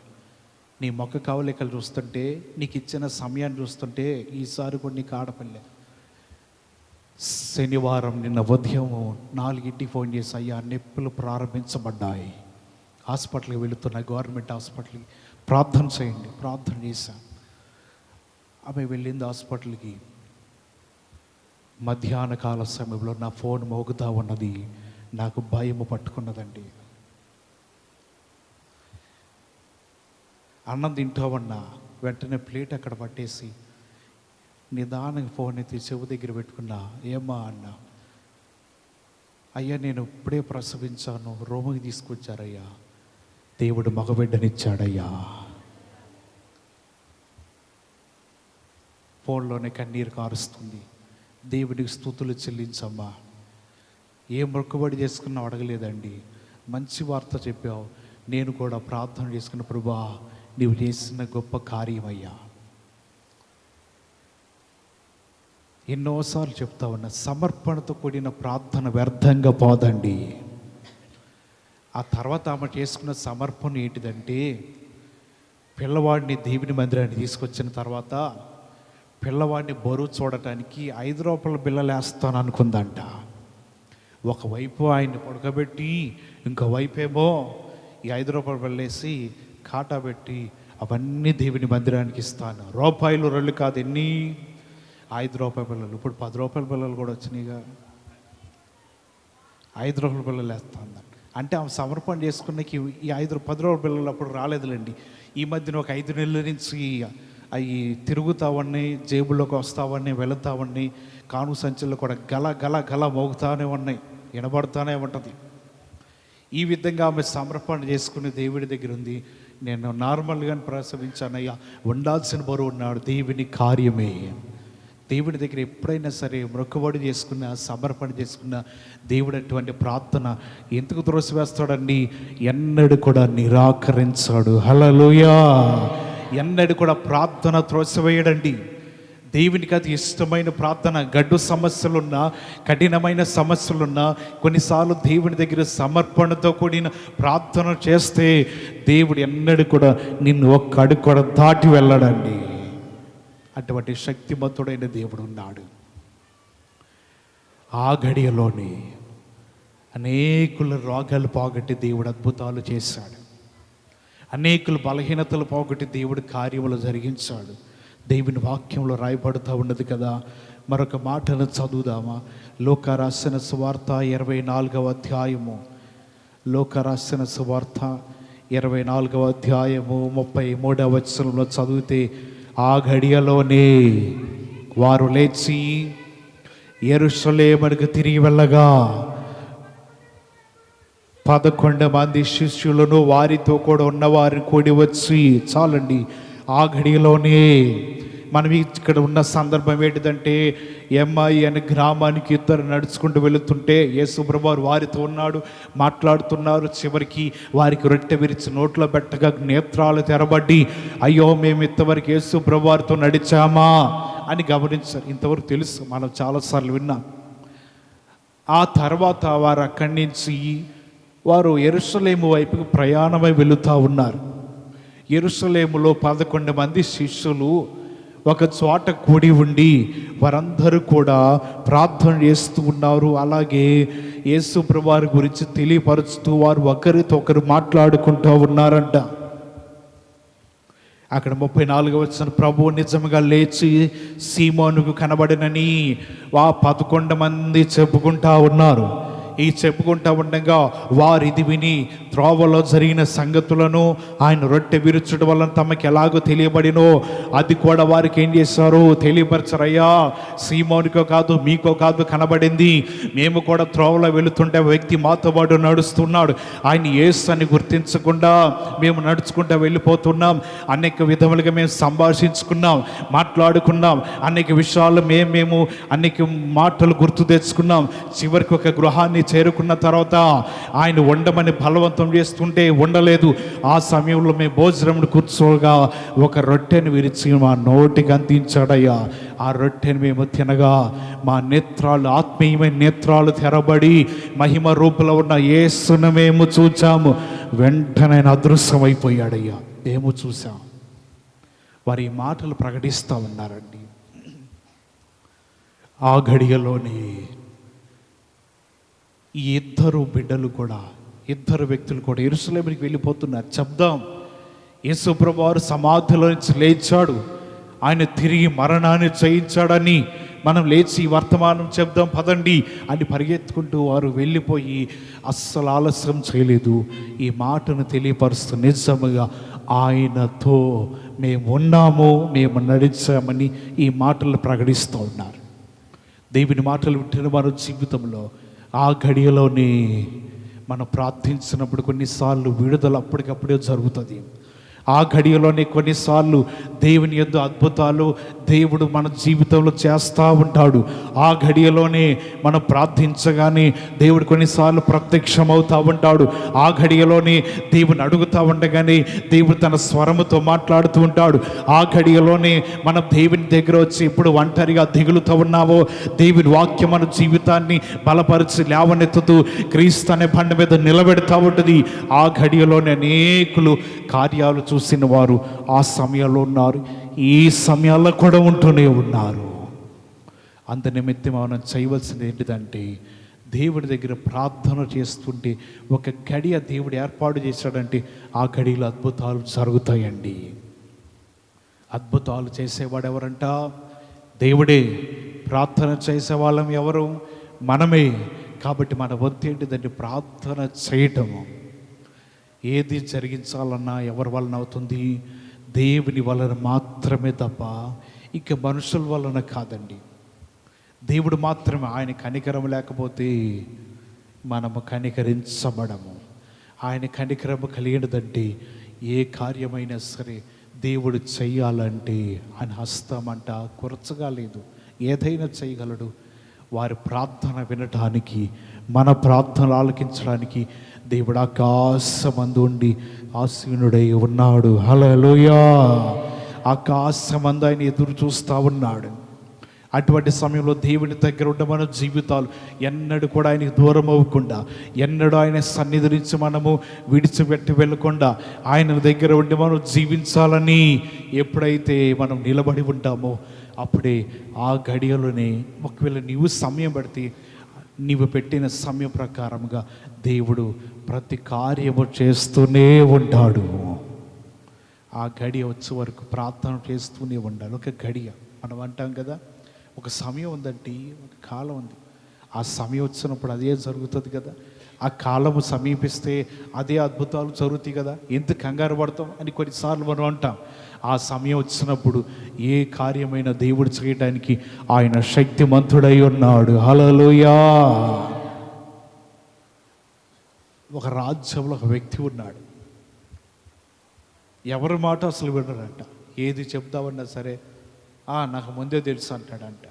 నీ మొక్క కవలికలు చూస్తుంటే, నీకు ఇచ్చిన సమయాన్ని చూస్తుంటే ఈసారి కూడా నీకు ఆడపిల్లే. శనివారం నిన్న ఉదయం 4ంటికి ఫోన్ చేసి, అయ్యా నొప్పులు ప్రారంభించబడ్డాయి, హాస్పిటల్కి వెళుతున్నా, గవర్నమెంట్ హాస్పిటల్కి, ప్రార్థన చేయండి. ప్రార్థన చేశాను. ఆమె వెళ్ళింది హాస్పిటల్కి. మధ్యాహ్న కాల సమయంలో నా ఫోన్ మోగుతూ ఉన్నది. నాకు భయం పట్టుకున్నదండి. అన్నం తింటామన్నా వెంటనే ప్లేట్ అక్కడ పట్టేసి నిదానంగా ఫోన్ ఎత్తి చెవు దగ్గర పెట్టుకున్నా. ఏమ్మా అన్నా. అయ్యా నేను ఇప్పుడే ప్రసవించాను, రోమికి తీసుకొచ్చారయ్యా, దేవుడు మగబిడ్డనిచ్చాడయ్యా. ఫోన్లోనే కన్నీరు కారుస్తుంది. దేవుడికి స్తుతులు చెల్లించమ్మా. ఏ మొక్కుబడి చేసుకున్నావు అడగలేదండి, మంచి వార్త చెప్పావు. నేను కూడా ప్రార్థన చేసుకున్న, ప్రభువా నీవు చేసిన గొప్ప కార్యమయ్యా. ఎన్నోసార్లు చెప్తా ఉన్నా, సమర్పణతో కూడిన ప్రార్థన వ్యర్థంగా పోదండి. ఆ తర్వాత ఆమె చేసుకున్న సమర్పణ ఏంటిదంటే, పిల్లవాడిని దేవుని మందిరాన్ని తీసుకొచ్చిన తర్వాత పిల్లవాడిని బరువు చూడటానికి 5 రూపాయల బిళ్ళలు వేస్తాను అనుకుందంట. ఒకవైపు ఆయన్ని పడుకోబెట్టి ఇంకోవైపు ఏమో ఈ 5 రూపాయల బిళ్ళేసి కాటా పెట్టి అవన్నీ దేవుని మందిరానికి ఇస్తాను. రూపాయలు 2 కాదు, ఎన్ని 5 రూపాయల బిళ్ళలు. ఇప్పుడు 10 రూపాయల బిళ్ళలు కూడా వచ్చినాయిగా. 5 రూపాయల బిళ్ళలు వేస్తాను అంటే ఆమె సమర్పణ చేసుకున్నకి ఈ 10 రూపాయల బిళ్ళలు అప్పుడు రాలేదులేండి. ఈ మధ్యన ఒక 5 నెలల నుంచి అవి తిరుగుతావని, జేబుల్లోకి వస్తావని, వెళుతావని, కాను సంచుల్లో కూడా గల గల గల మోగుతానే ఉన్నాయి, వినబడుతూనే ఉంటుంది. ఈ విధంగా ఆమె సమర్పణ చేసుకుని దేవుడి దగ్గర ఉంది. నేను నార్మల్గానే ప్రసవించానయ్యా, ఉండాల్సిన బరువు ఉన్నాడు. దేవుని కార్యమే. దేవుడి దగ్గర ఎప్పుడైనా సరే మొక్కుబడి చేసుకున్న, సమర్పణ చేసుకున్న దేవుడు అటువంటి ప్రార్థన ఎందుకు త్రోసివేస్తాడండి? ఎన్నడూ కూడా నిరాకరించాడు. హల్లెలూయా! ఎన్నడూ కూడా ప్రార్థన త్రోసివేయడండి. దేవునికి అది ఇష్టమైన ప్రార్థన. గడ్డు సమస్యలున్నా, కఠినమైన సమస్యలున్నా, కొన్నిసార్లు దేవుని దగ్గర సమర్పణతో కూడిన ప్రార్థన చేస్తే దేవుడు ఎన్నడూ కూడా నిన్ను ఒక్క అడుగు కూడా దాటి వెళ్ళడండి. అటువంటి శక్తిమంతుడైన దేవుడు ఉన్నాడు. ఆ గడియలోనే అనేకుల రోగాలు పోగొట్టి దేవుడు అద్భుతాలు చేశాడు. అనేకుల బలహీనతలు పోగొట్టి దేవుడు కార్యములు జరిగించాడు. దేవుని వాక్యంలో రాయబడుతూ ఉన్నది కదా. మరొక మాటను చదువుదామా? లోకా రాసిన సువార్త 24వ అధ్యాయము. లోకా రాసిన సువార్త 24వ అధ్యాయము 33వ వచనంలో చదివితే, ఆ గడియలోనే వారు లేచి యెరూషలేమునకు తిరిగి వెళ్ళగా 11 మంది శిష్యులను వారితో కూడా ఉన్నవారిని కూడి వచ్చి, చాలండి, ఆ గడియలోనే. మనం ఇక్కడ ఉన్న సందర్భం ఏంటిదంటే, ఎమ్మాయి అనే గ్రామానికి ఇద్దరు నడుచుకుంటూ వెళుతుంటే యేసు ప్రభువారు వారితో ఉన్నాడు, మాట్లాడుతున్నారు. చివరికి వారికి రొట్టె విరిచి నోట్లో పెట్టగా నేత్రాలు తెరబడి, అయ్యో మేము ఇంతవరకు యేసు ప్రభువారితో నడిచామా అని గమనించారు. ఇంతవరకు తెలుసు, మనం చాలాసార్లు విన్నాం. ఆ తర్వాత వారు అక్కడి నుంచి వారు యెరూషలేము వైపుకు ప్రయాణమై వెళుతూ ఉన్నారు. యెరూషలేములో 11 మంది శిష్యులు ఒక చోట కూడి ఉండి వారందరూ కూడా ప్రార్థన చేస్తూ ఉన్నారు. అలాగే యేసు ప్రభువారి గురించి తెలియపరుస్తూ వారు ఒకరితో ఒకరు మాట్లాడుకుంటూ ఉన్నారంట. అక్కడ 34వ వచనం, ప్రభువు నిజంగా లేచి సీమోనుకు కనబడినని 11 మంది చెప్పుకుంటా ఉన్నారు. ఈ చెప్పుకుంటా ఉండగా వారు ఇది విని త్రోవలో జరిగిన సంగతులను, ఆయన రొట్టె విరుచడం వలన తమకి ఎలాగో తెలియబడినో అది కూడా వారికి ఏం చేశారు? తెలియపరచరయ్యా, సీమోనికో కాదు మీకో కాదు కనబడింది. మేము కూడా త్రోవలో వెళుతుంటే వ్యక్తి మాతో పాటు నడుస్తున్నాడు. ఆయన యేసు అని గుర్తించకుండా మేము నడుచుకుంటూ వెళ్ళిపోతున్నాం. అనేక విధములుగా మేము సంభాషించుకున్నాం, మాట్లాడుకున్నాం. అనేక విషయాలు మేము అనేక మాటలు గుర్తు తెచ్చుకున్నాం. చివరికి ఒక గృహాన్ని చేరుకున్న తర్వాత ఆయన ఉండమని బలవంతం చేస్తుంటే ఉండలేదు. ఆ సమయంలో మేము భోజనం కూర్చోగా ఒక రొట్టెను విరిచి మా నోటికి అందించాడయ్యా. ఆ రొట్టెను మేము తినగా మా నేత్రాలు, ఆత్మీయమైన నేత్రాలు తెరబడి మహిమ రూపంలో ఉన్న యేసును మేము చూచాము. వెంటనే అదృశ్యమైపోయాడయ్యా. మేము చూసాం. వారి మాటలు ప్రకటిస్తూ ఉన్నారండి. ఆ గడియలోనే ఈ ఇద్దరు వ్యక్తులు కూడా యెరూషలేముకి వెళ్ళిపోతున్నారు. చెప్దాం, యేసు ప్రభువారు సమాధిలో నుంచి లేచాడు, ఆయన తిరిగి మరణాన్ని జయించాడని మనం లేచి వర్తమానం చెప్దాం పదండి అని పరిగెత్తుకుంటూ వారు వెళ్ళిపోయి అస్సలు ఆలస్యం చేయలేదు. ఈ మాటను తెలియపరుస్తూ నిజముగా ఆయనతో మేము ఉన్నాము, మేము నడిచామని ఈ మాటలు ప్రకటిస్తూ ఉన్నారు. దేవుని మాటలు వింటున్న మన జీవితంలో ఆ గడియలోనే మనం ప్రార్థించినప్పుడు కొన్నిసార్లు విడుదల అప్పటికప్పుడే జరుగుతుంది. ఆ గడియలోనే కొన్నిసార్లు దేవుని యందు అద్భుతాలు దేవుడు మన జీవితంలో చేస్తూ ఉంటాడు. ఆ గడియలోనే మనం ప్రార్థించగానే దేవుడు కొన్నిసార్లు ప్రత్యక్షమవుతూ ఉంటాడు. ఆ గడియలోనే దేవుని అడుగుతూ ఉండగానే దేవుడు తన స్వరముతో మాట్లాడుతూ ఉంటాడు. ఆ గడియలోనే మనం దేవుని దగ్గర వచ్చి ఇప్పుడు ఒంటరిగా దిగులుతూ ఉన్నావో దేవుని వాక్యం మన జీవితాన్ని బలపరిచి లేవనెత్తుతూ క్రీస్తు అనే బండ మీద నిలబెడతా ఉంటుంది. ఆ గడియలోనే అనేకులు కార్యాలు చూసిన వారు ఆ సమయంలో ఉన్నారు, ఈ సమయాల్లో కూడా ఉంటూనే ఉన్నారు. అంత నిమిత్తం మనం చేయవలసింది ఏంటిదంటే, దేవుడి దగ్గర ప్రార్థన చేస్తుంటే ఒక గడియ దేవుడు ఏర్పాటు చేశాడంటే ఆ గడిలో అద్భుతాలు జరుగుతాయండి. అద్భుతాలు చేసేవాడు ఎవరంట? దేవుడే. ప్రార్థన చేసేవాళ్ళం ఎవరు? మనమే. కాబట్టి మన వంతు ఏంటిదంటే ప్రార్థన చేయటము. ఏది జరిగించాలన్నా ఎవరి వలన అవుతుంది? దేవుని వలన మాత్రమే తప్ప ఇక మనుషుల వలన కాదండి. దేవుడు మాత్రమే. ఆయన కనికరం లేకపోతే మనము కనికరించబడము. ఆయన కనికరము కలిగినదంటే ఏ కార్యమైనా సరే దేవుడు చెయ్యాలంటే ఆయన హస్తం అంట కొరచగా లేదు, ఏదైనా చేయగలడు. వారి ప్రార్థన వినటానికి, మన ప్రార్థనలు ఆలకించడానికి దేవుడు ఆకాశమందు ఉండి ఆసీనుడై ఉన్నాడు. హల్లెలూయా. ఆకాశమందు ఆయన ఎదురు చూస్తూ ఉన్నాడు. అటువంటి సమయంలో దేవుని దగ్గర ఉన్న మన జీవితాలు ఎన్నడూ కూడా ఆయనకి దూరం అవ్వకుండా, ఎన్నడూ ఆయన సన్నిధి నుంచి మనము విడిచిపెట్టి వెళ్ళకుండా ఆయన దగ్గర ఉండి మనం జీవించాలని ఎప్పుడైతే మనం నిలబడి ఉంటామో అప్పుడే ఆ గడియలోనే, ఒకవేళ నీవు సమయం పడితే నీవు పెట్టిన సమయం ప్రకారంగా దేవుడు ప్రతి కార్యము చేస్తూనే ఉంటాడు. ఆ గడియ వచ్చే వరకు ప్రార్థన చేస్తూనే ఉండాలి. ఒక గడియ మనం అంటాం కదా, ఒక సమయం ఉందండి, ఒక కాలం ఉంది. ఆ సమయం వచ్చినప్పుడు అదే జరుగుతుంది కదా. ఆ కాలము సమీపిస్తే అదే అద్భుతాలు జరుగుతాయి కదా. ఎంత కంగారు పడతాం అని కొన్నిసార్లు మనం అంటాం. ఆ సమయం వచ్చినప్పుడు ఏ కార్యమైన దేవుడు చేయడానికి ఆయన శక్తిమంతుడై ఉన్నాడు. హల్లెలూయా. ఒక రాజ్యంలో ఒక వ్యక్తి ఉన్నాడు. ఎవరి మాట అసలు వినరంట. ఏది చెప్దామన్నా సరే నాకు ముందే తెలుసు అంటాడంట.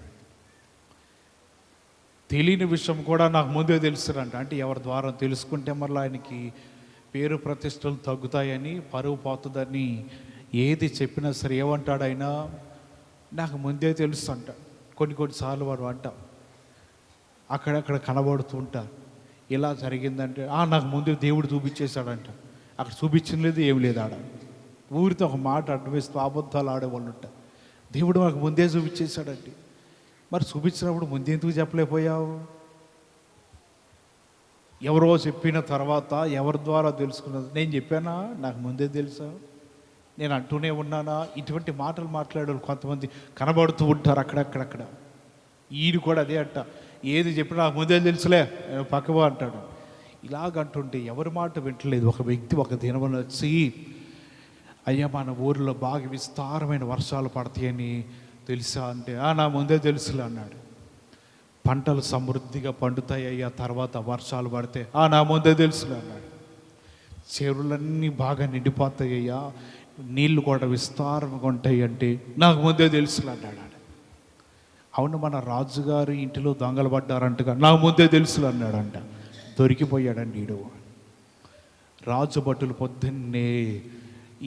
తెలియని విషయం కూడా నాకు ముందే తెలుసురంట. అంటే ఎవరి ద్వారా తెలుసుకుంటే మళ్ళీ ఆయనకి పేరు ప్రతిష్టలు తగ్గుతాయని, పరువు పోతుందని ఏది చెప్పినా సరే ఏమంటాడు ఆయన, నాకు ముందే తెలుసు అంట. కొన్నిసార్లు వాడు అంట అక్కడక్కడ కనబడుతూ ఉంటారు. ఇలా జరిగిందంటే నాకు ముందే దేవుడు చూపించేశాడంట. అక్కడ చూపించిన లేదు, ఏమి లేదు. ఆడ ఊరితో ఒక మాట అడ్డవేస్తూ అబద్ధాలు ఆడేవాళ్ళు ఉంటారు. దేవుడు నాకు ముందే చూపించేశాడండి. మరి చూపించినప్పుడు ముందే ఎందుకు చెప్పలేకపోయావు? ఎవరో చెప్పిన తర్వాత ఎవరి ద్వారా తెలుసుకున్నది? నేను చెప్పానా నాకు ముందే తెలుసా? నేను అంటూనే ఉన్నానా? ఇటువంటి మాటలు మాట్లాడారు కొంతమంది కనబడుతూ ఉంటారు అక్కడక్కడక్కడ. ఈయన కూడా అదే అంట, ఏది చెప్పినా నాకు ముందే తెలుసులే పక్కవా అంటాడు. ఇలాగంటుంటే ఎవరి మాట వింటలేదు. ఒక వ్యక్తి ఒక దినమున వచ్చి, అయ్యా మన ఊరిలో బాగా విస్తారమైన వర్షాలు పడతాయని తెలుసా అంటే, నా ముందే తెలుసులే అన్నాడు. పంటలు సమృద్ధిగా పండుతాయి అయ్యా తర్వాత వర్షాలు పడితే, నా ముందే తెలుసులే అన్నాడు. చెరువులన్నీ బాగా నిండిపోతాయి అయ్యా, నీళ్లు కూడా విస్తారంగా ఉంటాయి అంటే, నాకు ముందే తెలుసులే అన్నాడు. అవును, మన రాజుగారు ఇంటిలో దొంగలు పడ్డారంటగా, నాకు ముందే తెలుసులే అన్నాడంట. దొరికిపోయాడండి ఈడు. రాజు భటులు పొద్దున్నే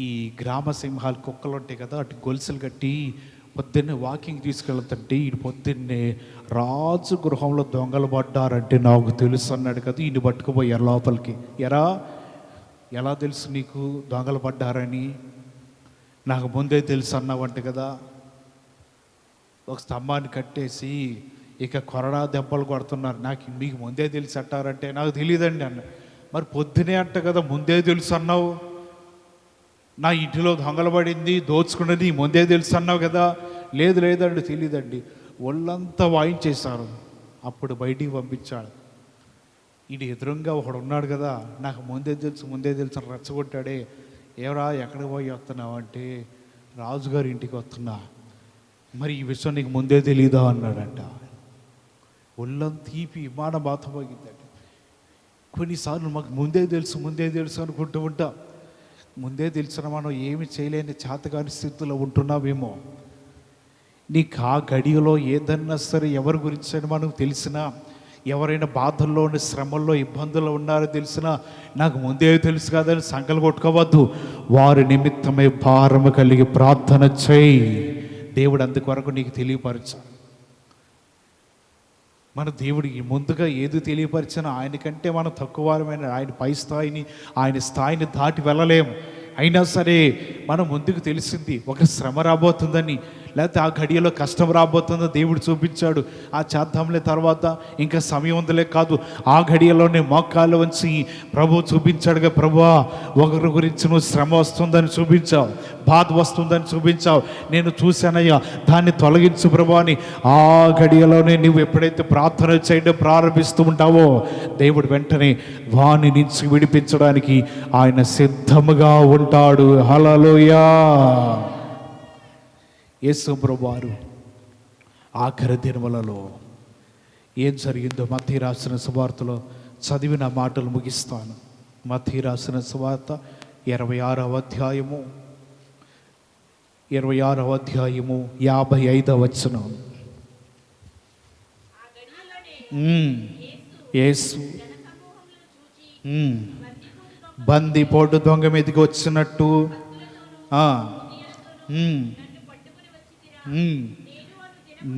ఈ గ్రామ సింహాలు కుక్కలు ఉంటాయి కదా, అటు గొలుసులు కట్టి పొద్దున్నే వాకింగ్ తీసుకెళ్తుంటే ఈయన పొద్దున్నే రాజు గృహంలో దొంగలు పడ్డారంటే నాకు తెలుసు అన్నాడు కదా. ఈయన పట్టుకుపోయారు లోపలికి. ఎలా తెలుసు నీకు దొంగలు పడ్డారని? నాకు ముందే తెలుసు అన్నావంట కదా. ఒక స్తంభాన్ని కట్టేసి ఇక కొరడా దెబ్బలు కొడుతున్నారు. మీకు ముందే తెలుసు అంటారంటే, నాకు తెలియదండి అన్న. మరి పొద్దునే అంట కదా ముందే తెలుసు అన్నావు. నా ఇంటిలో దొంగలు పడింది, దోచుకున్నది ముందే తెలుసు అన్నావు కదా. లేదండి తెలియదండి. ఒళ్ళంతా వాయించేశారు. అప్పుడు బయటికి పంపించాడు. ఇది ఎదురుగా ఒకడు ఉన్నాడు కదా, నాకు ముందే తెలుసు అని రెచ్చగొట్టాడే. ఏవరా ఎక్కడికి పోయి వస్తున్నావు అంటే, రాజుగారి ఇంటికి వస్తున్నా. మరి ఈ విషయం నీకు ముందే తెలీదా అన్నాడంట. ఒళ్ళం తీపి విమాన బాధ పోయిందండి. కొన్నిసార్లు మాకు ముందే తెలుసు అనుకుంటూ ఉంటాం. ముందే తెలిసిన మనం ఏమి చేయలేని చేతగాని స్థితిలో ఉంటున్నామేమో. నీకు ఆ గడియలో ఏదన్నా సరే ఎవరి గురించి మనకు తెలిసినా, ఎవరైనా బాధల్లో శ్రమల్లో ఇబ్బందుల్లో ఉన్నారో తెలిసినా, నాకు ముందే తెలుసు కాదని సంకలు కొట్టుకోవద్దు. వారి నిమిత్తమై భారము కలిగి ప్రార్థన చేయి. దేవుడు అందుకొరకు నీకు తెలియపరచు. మన దేవుడికి ముందుగా ఏది తెలియపరిచినా ఆయనకంటే మనం తక్కువ వారమైన, ఆయన పై స్థాయిని, ఆయన స్థాయిని దాటి వెళ్ళలేము. అయినా సరే మనం ముందుకు తెలిసింది ఒక శ్రమ రాబోతుందని, లేకపోతే ఆ గడియలో కష్టం రాబోతుందో దేవుడు చూపించాడు. ఆ చేద్దాంలే తర్వాత ఇంకా సమయం ఉందలే కాదు, ఆ గడియలోనే మోకాళ్ళు వంచి ప్రభు చూపించాడుగా. ప్రభువా, ఒకరి గురించి నువ్వు శ్రమ వస్తుందని చూపించావు, బాధ వస్తుందని చూపించావు, నేను చూశానయ్యా, దాన్ని తొలగించు ప్రభు అని. ఆ గడియలోనే నువ్వు ఎప్పుడైతే ప్రార్థన చేయడం ప్రారంభిస్తూ ఉంటావో దేవుడు వెంటనే వాని నుంచి విడిపించడానికి ఆయన సిద్ధముగా ఉంటాడు. హల్లెలూయా. యేసు ప్రభువారు ఆఖరి దినములలో ఏం జరిగిందో మత్తయి రాసిన సువార్తలో చదివిన మాటలు ముగిస్తాను. మత్తయి రాసిన సువార్త 26వ అధ్యాయము 55వ వచనం. యేసు బందిపోటు దొంగ మీదకి వచ్చినట్టు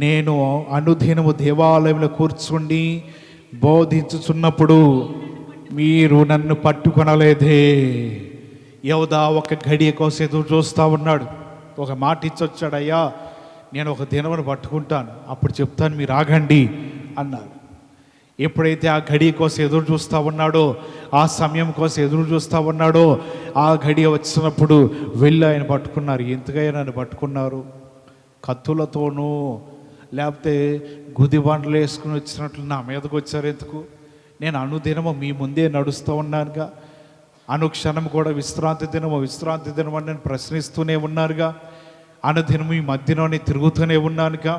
నేను అనుదినము దేవాలయంలో కూర్చుండి బోధించుచున్నప్పుడు మీరు నన్ను పట్టుకొనలేదే. యోధా ఒక గడియ కోసం ఎదురు చూస్తూ ఉన్నాడు. ఒక మాట ఇచ్చొచ్చాడు, అయ్యా నేను ఒక దినమును పట్టుకుంటాను, అప్పుడు చెప్తాను మీరు ఆగండి అన్నాడు. ఎప్పుడైతే ఆ గడియ కోసం ఎదురు చూస్తూ ఉన్నాడో, ఆ సమయం కోసం ఎదురు చూస్తూ ఉన్నాడో, ఆ గడియ వచ్చినప్పుడు వెళ్ళి ఆయన పట్టుకున్నారు. ఎందుకైనా నన్ను పట్టుకున్నారు? కత్తులతోనూ లేకపోతే గుదిబండలు వేసుకుని వచ్చినట్లు నా మీదకి వచ్చారు ఎందుకు? నేను అనుదినము మీ ముందే నడుస్తూ ఉన్నానుగా. అనుక్షణం కూడా విశ్రాంతి దినము అని నేను ప్రశ్నిస్తూనే ఉన్నానుగా. అనుదినము ఈ మధ్యలోనే తిరుగుతూనే ఉన్నానుగా.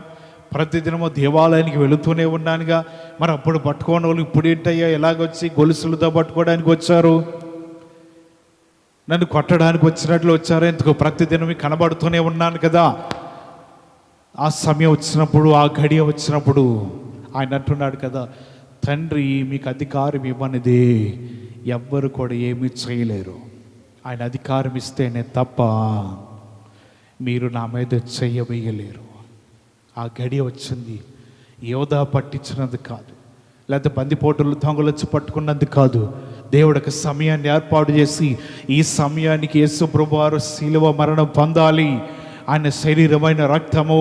ప్రతిదినము దేవాలయానికి వెళుతూనే ఉన్నానుగా. మరి అప్పుడు పట్టుకోని వాళ్ళు ఇప్పుడు ఏంటయ్యా ఎలాగొచ్చి గొలుసులతో పట్టుకోవడానికి వచ్చారు? నన్ను కొట్టడానికి వచ్చినట్లు వచ్చారు ఎందుకు? ప్రతిదినం కనబడుతూనే ఉన్నాను కదా. ఆ సమయం వచ్చినప్పుడు, ఆ గడియ వచ్చినప్పుడు ఆయన అంటున్నాడు కదా, తండ్రి మీకు అధికారం ఇవ్వనిదే ఎవ్వరు కూడా ఏమీ చేయలేరు. ఆయన అధికారం ఇస్తేనే తప్ప మీరు నా మీద చెయ్యవేయలేరు. ఆ గడియ వచ్చింది. యోధా పట్టించినది కాదు, లేకపోతే బందిపోటులు దొంగలు వచ్చి పట్టుకున్నది కాదు. దేవుడు ఒక సమయాన్ని ఏర్పాటు చేసి, ఈ సమయానికి యేసు ప్రభువారు శిలువ మరణం పొందాలి, ఆయన శరీరమైన రక్తము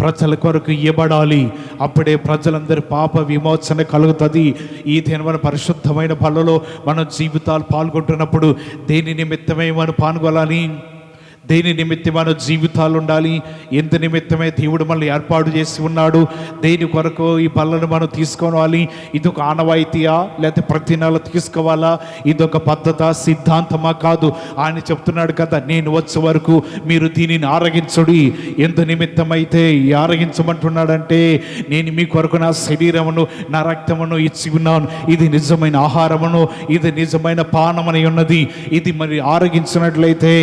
ప్రజల కొరకు ఇవ్వబడాలి, అప్పుడే ప్రజలందరి పాప విమోచన కలుగుతుంది. ఈ దినమైన పరిశుద్ధమైన పనులలో మన జీవితాలు పాల్గొంటున్నప్పుడు దేని నిమిత్తమే మనం పాల్గొనాలి? దేని నిమిత్తం మన జీవితాలు ఉండాలి? ఎంత నిమిత్తమే దేవుడు మనల్ని ఏర్పాటు చేసి ఉన్నాడు? దేని కొరకు ఈ పనులను మనం తీసుకోవాలి? ఇదొక ఆనవాయితీయా, లేకపోతే ప్రతి నెల తీసుకోవాలా? ఇదొక పద్ధత, సిద్ధాంతమా? కాదు. ఆయన చెప్తున్నాడు కదా, నేను వచ్చే వరకు మీరు దీనిని ఆరగించుడి. ఎంత నిమిత్తమైతే ఆరగించమంటున్నాడంటే, నేను మీ కొరకు నా శరీరమును నా రక్తమును ఇచ్చి ఉన్నాను. ఇది నిజమైన ఆహారమును, ఇది నిజమైన పానమని ఉన్నది. ఇది మరి ఆరగించినట్లయితే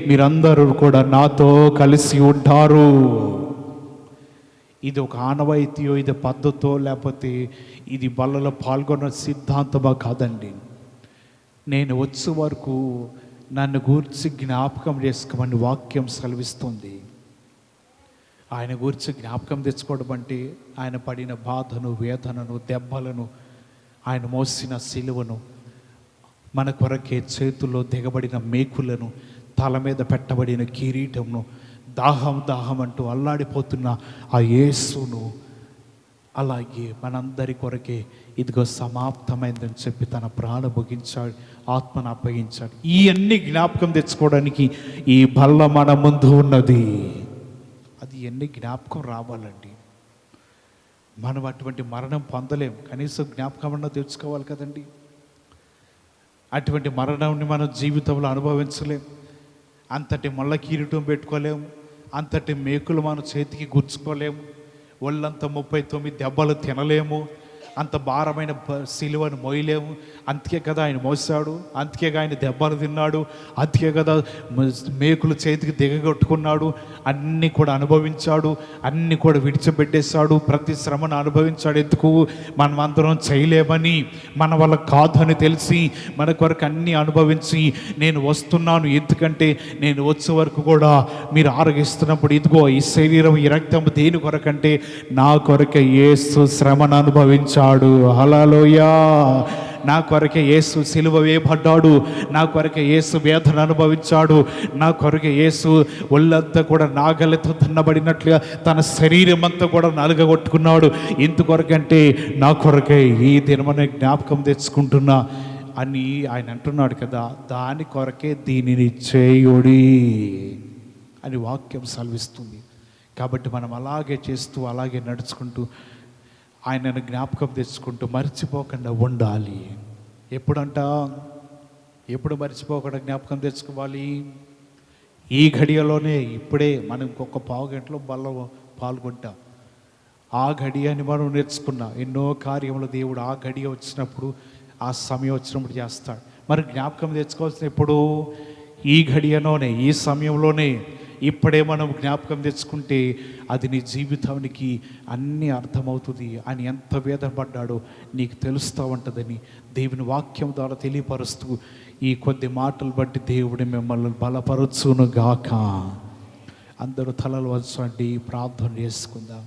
మీరందరూ కూడా నాతో కలిసి ఉంటారు. ఇది ఒక ఆనవాయితీయో, ఇది పద్ధతో, లేకపోతే ఇది బలలో పాల్గొన్న సిద్ధాంతమా? కాదండి. నేను వచ్చే వరకు నన్ను గూర్చి జ్ఞాపకం చేసుకోమని వాక్యం సెలవిస్తుంది. ఆయన గూర్చి జ్ఞాపకం తెచ్చుకోవడం అంటే ఆయన పడిన బాధను, వేదనను, దెబ్బలను, ఆయన మోసిన సిలువను, మన కొరకే చేతుల్లో దిగబడిన మేకులను, తల మీద పెట్టబడిన కిరీటమును, దాహం దాహం అంటూ అల్లాడిపోతున్న ఆ యేసును, అలాగే మనందరి కొరకే ఇదిగో సమాప్తమైందని చెప్పి తన ప్రాణం ముగించాడు, ఆత్మను అప్పగించాడు. ఈ అన్ని జ్ఞాపకం తెచ్చుకోవడానికి ఈ బల్ల మన ముందు ఉన్నది. అది ఎన్ని జ్ఞాపకం రావాలండి. మనం అటువంటి మరణం పొందలేం, కనీసం జ్ఞాపకం అన్నా తెచ్చుకోవాలి కదండి. అటువంటి మరణాన్ని మనం జీవితంలో అనుభవించలేం. అంతటి మల్ల కిరీటం పెట్టుకోలేము, అంతటి మేకులు మన చేతికి గుచ్చుకోలేము, ఒళ్ళంతా 39 దెబ్బలు తినలేము, అంత భారమైన సిలువను మోయలేము. అందుకే కదా ఆయన మోసాడు, అందుకే ఆయన దెబ్బలు తిన్నాడు, అందుకే కదా మేకులు చేతికి దిగగొట్టుకున్నాడు. అన్నీ కూడా అనుభవించాడు, అన్నీ కూడా విడిచిపెట్టేశాడు, ప్రతి శ్రమను అనుభవించాడు. ఎందుకు? మనం అందరం చేయలేమని, మన వల్ల కాదని తెలిసి మన కొరకు అన్నీ అనుభవించి నేను వస్తున్నాను, ఎందుకంటే నేను వచ్చే వరకు కూడా మీరు ఆరగిస్తున్నప్పుడు ఇదిగో ఈ శరీరం, ఈ రక్తం దేని కొరకంటే నా కొరకే యేసు శ్రమను అనుభవించాడు. హల్లెలూయా. నా కొరకే యేసు సిలువ వేయబడ్డాడు, నా కొరకే యేసు వేదన అనుభవించాడు, నా కొరకే యేసు ఒళ్ళంతా కూడా నాగలితో దున్నబడినట్లుగా తన శరీరం అంతా కూడా నలుగగొట్టుకున్నాడు. ఎందుకొరకంటే నా కొరకే ఈ దినమనే జ్ఞాపకం తెచ్చుకుంటున్నా అని ఆయన అంటున్నాడు కదా. దాని కొరకే దీనిని చేయుడి అని వాక్యం సెలవిస్తుంది. కాబట్టి మనం అలాగే చేస్తూ, అలాగే నడుచుకుంటూ, ఆయనను జ్ఞాపకం తెచ్చుకుంటూ మర్చిపోకుండా ఉండాలి. ఎప్పుడు మర్చిపోకుండా జ్ఞాపకం తెచ్చుకోవాలి? ఈ ఘడియలోనే, ఇప్పుడే. మనం ఇంకొక పావు గంటలో బల్ల పాల్గొంటాం. ఆ ఘడియని మనం నేర్చుకున్నాం. ఎన్నో కార్యములు దేవుడు ఆ ఘడియ వచ్చినప్పుడు, ఆ సమయం వచ్చినప్పుడు చేస్తాడు. మరి జ్ఞాపకం తెచ్చుకోవాల్సిన ఎప్పుడు ఈ ఘడియలోనే, ఈ సమయంలోనే, ఇప్పుడే మనం జ్ఞాపకం తెచ్చుకుంటే అది నీ జీవితానికి అన్నీ అర్థమవుతుంది. ఆయన ఎంత వేదన పడ్డాడో నీకు తెలుస్తూ ఉంటుందని దేవుని వాక్యం ద్వారా తెలియపరుస్తూ ఈ కొద్ది మాటలు బట్టి దేవుడు మిమ్మల్ని బలపరచును గాక. అందరూ తలలు వంచండి, ప్రార్థన చేసుకుందాం.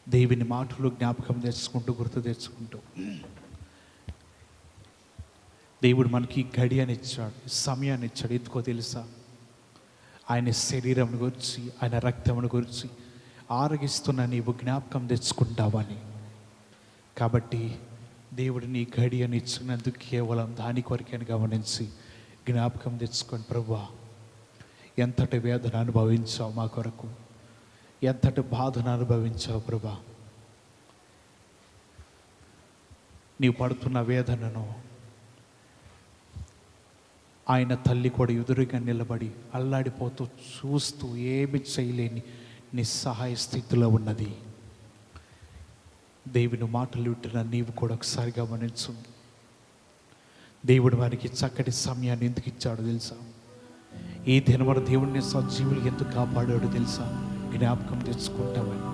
దేవుని మాటలు జ్ఞాపకం తెచ్చుకుంటూ, గుర్తు తెచ్చుకుంటూ, దేవుడు మనకి గడియని ఇచ్చాడు, సమయాన్ని ఇచ్చాడు. ఎందుకో తెలుసా? ఆయన శరీరం గురించి, ఆయన రక్తమును గురించి ఆరగిస్తున్న నీవు జ్ఞాపకం తెచ్చుకుంటావని. కాబట్టి దేవుడు నీ గడియని ఇచ్చినందుకు కేవలం దాని కొరకని గమనించి జ్ఞాపకం తెచ్చుకొని, ప్రభువా ఎంతటి వేదన అనుభవించావు మా కొరకు, ఎంతటి బాధను అనుభవించావు ప్రభా. నీవు పడుతున్న వేదనను ఆయన తల్లి కూడా ఎదురుగా నిలబడి అల్లాడిపోతూ చూస్తూ ఏమి చేయలేని నిస్సహాయ స్థితిలో ఉన్నది. దేవుని మాటలు వింటున్న నీవు కూడా ఒకసారి గమనించు. దేవుడు వారికి చక్కటి సమయాన్ని ఎందుకు ఇచ్చాడో తెలుసా? ఈ దినవర దేవుడిని సజీవులు ఎందుకు కాపాడాడో తెలుసా? జ్ఞాపకం తెచ్చుకుంటామని.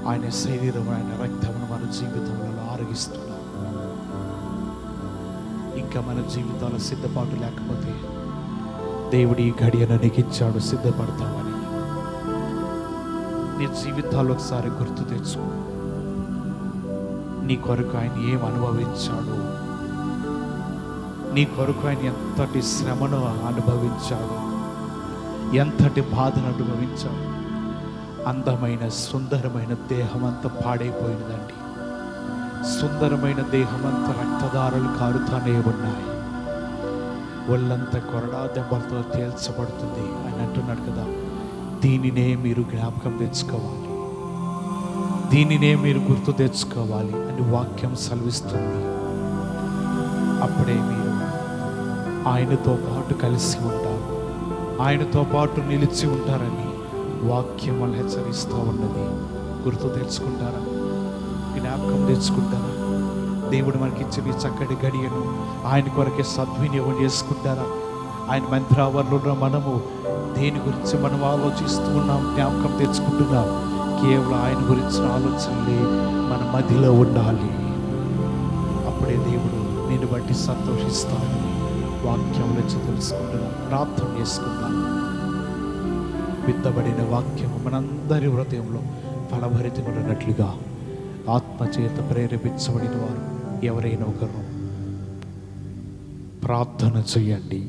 ఆయన శరీరం, ఆయన రక్తమును మన జీవితంలో ఆరగిస్తున్నాం. ఇంకా మన జీవితాల సిద్ధపాటు లేకపోతే దేవుడు ఈ గడియను నీకు ఇచ్చాడు, సిద్ధపడతామని. నీ జీవితాలు ఒకసారి గుర్తు తెచ్చుకో. నీ కొరకు ఆయన ఏం అనుభవించాడు, నీ కొరకు ఆయన ఎంతటి శ్రమను అనుభవించాడు, ఎంతటి బాధను అనుభవించాడు. అందమైన సుందరమైన దేహం అంతా పాడైపోయినదండి. సుందరమైన దేహం అంతా రక్తధారలు కారుతానే ఉన్నాయి. ఒళ్ళంతా కొరడా దెబ్బలతో తేల్చబడుతుంది అని అంటున్నాడు కదా. దీనినే మీరు జ్ఞాపకం తెచ్చుకోవాలి, దీనినే మీరు గుర్తు తెచ్చుకోవాలి అని వాక్యం సెలవిస్తుంది. అప్పుడే మీరు ఆయనతో పాటు కలిసి ఉంటారు, ఆయనతో పాటు నిలిచి ఉంటారని వాక్యం వాళ్ళు హెచ్చరిస్తూ ఉన్నది. గుర్తు తెచ్చుకుంటారా? జ్ఞాపకం తెచ్చుకుంటారా? దేవుడు మనకి ఇచ్చిన చక్కటి గడియను ఆయన కొరకే సద్వినియోగం చేసుకుంటారా? ఆయన మంత్రావరణలో మనము దేని గురించి మనం ఆలోచిస్తూ ఉన్నాం, జ్ఞాపకం తెచ్చుకుంటున్నాం. కేవలం ఆయన గురించిన ఆలోచనలే మన మధ్యలో ఉండాలి. అప్పుడే దేవుడు నేను బట్టి సంతోషిస్తానని వాక్యం నుంచి తెలుసుకుంటున్నాం. ప్రార్థన చేసుకుందాం. విత్తబడిన వాక్యం మనందరి హృదయంలో ఫలభరితమైనట్లుగా ఆత్మచేత ప్రేరేపించబడిన వారు ఎవరైనా ఒకరు ప్రార్థన చేయండి.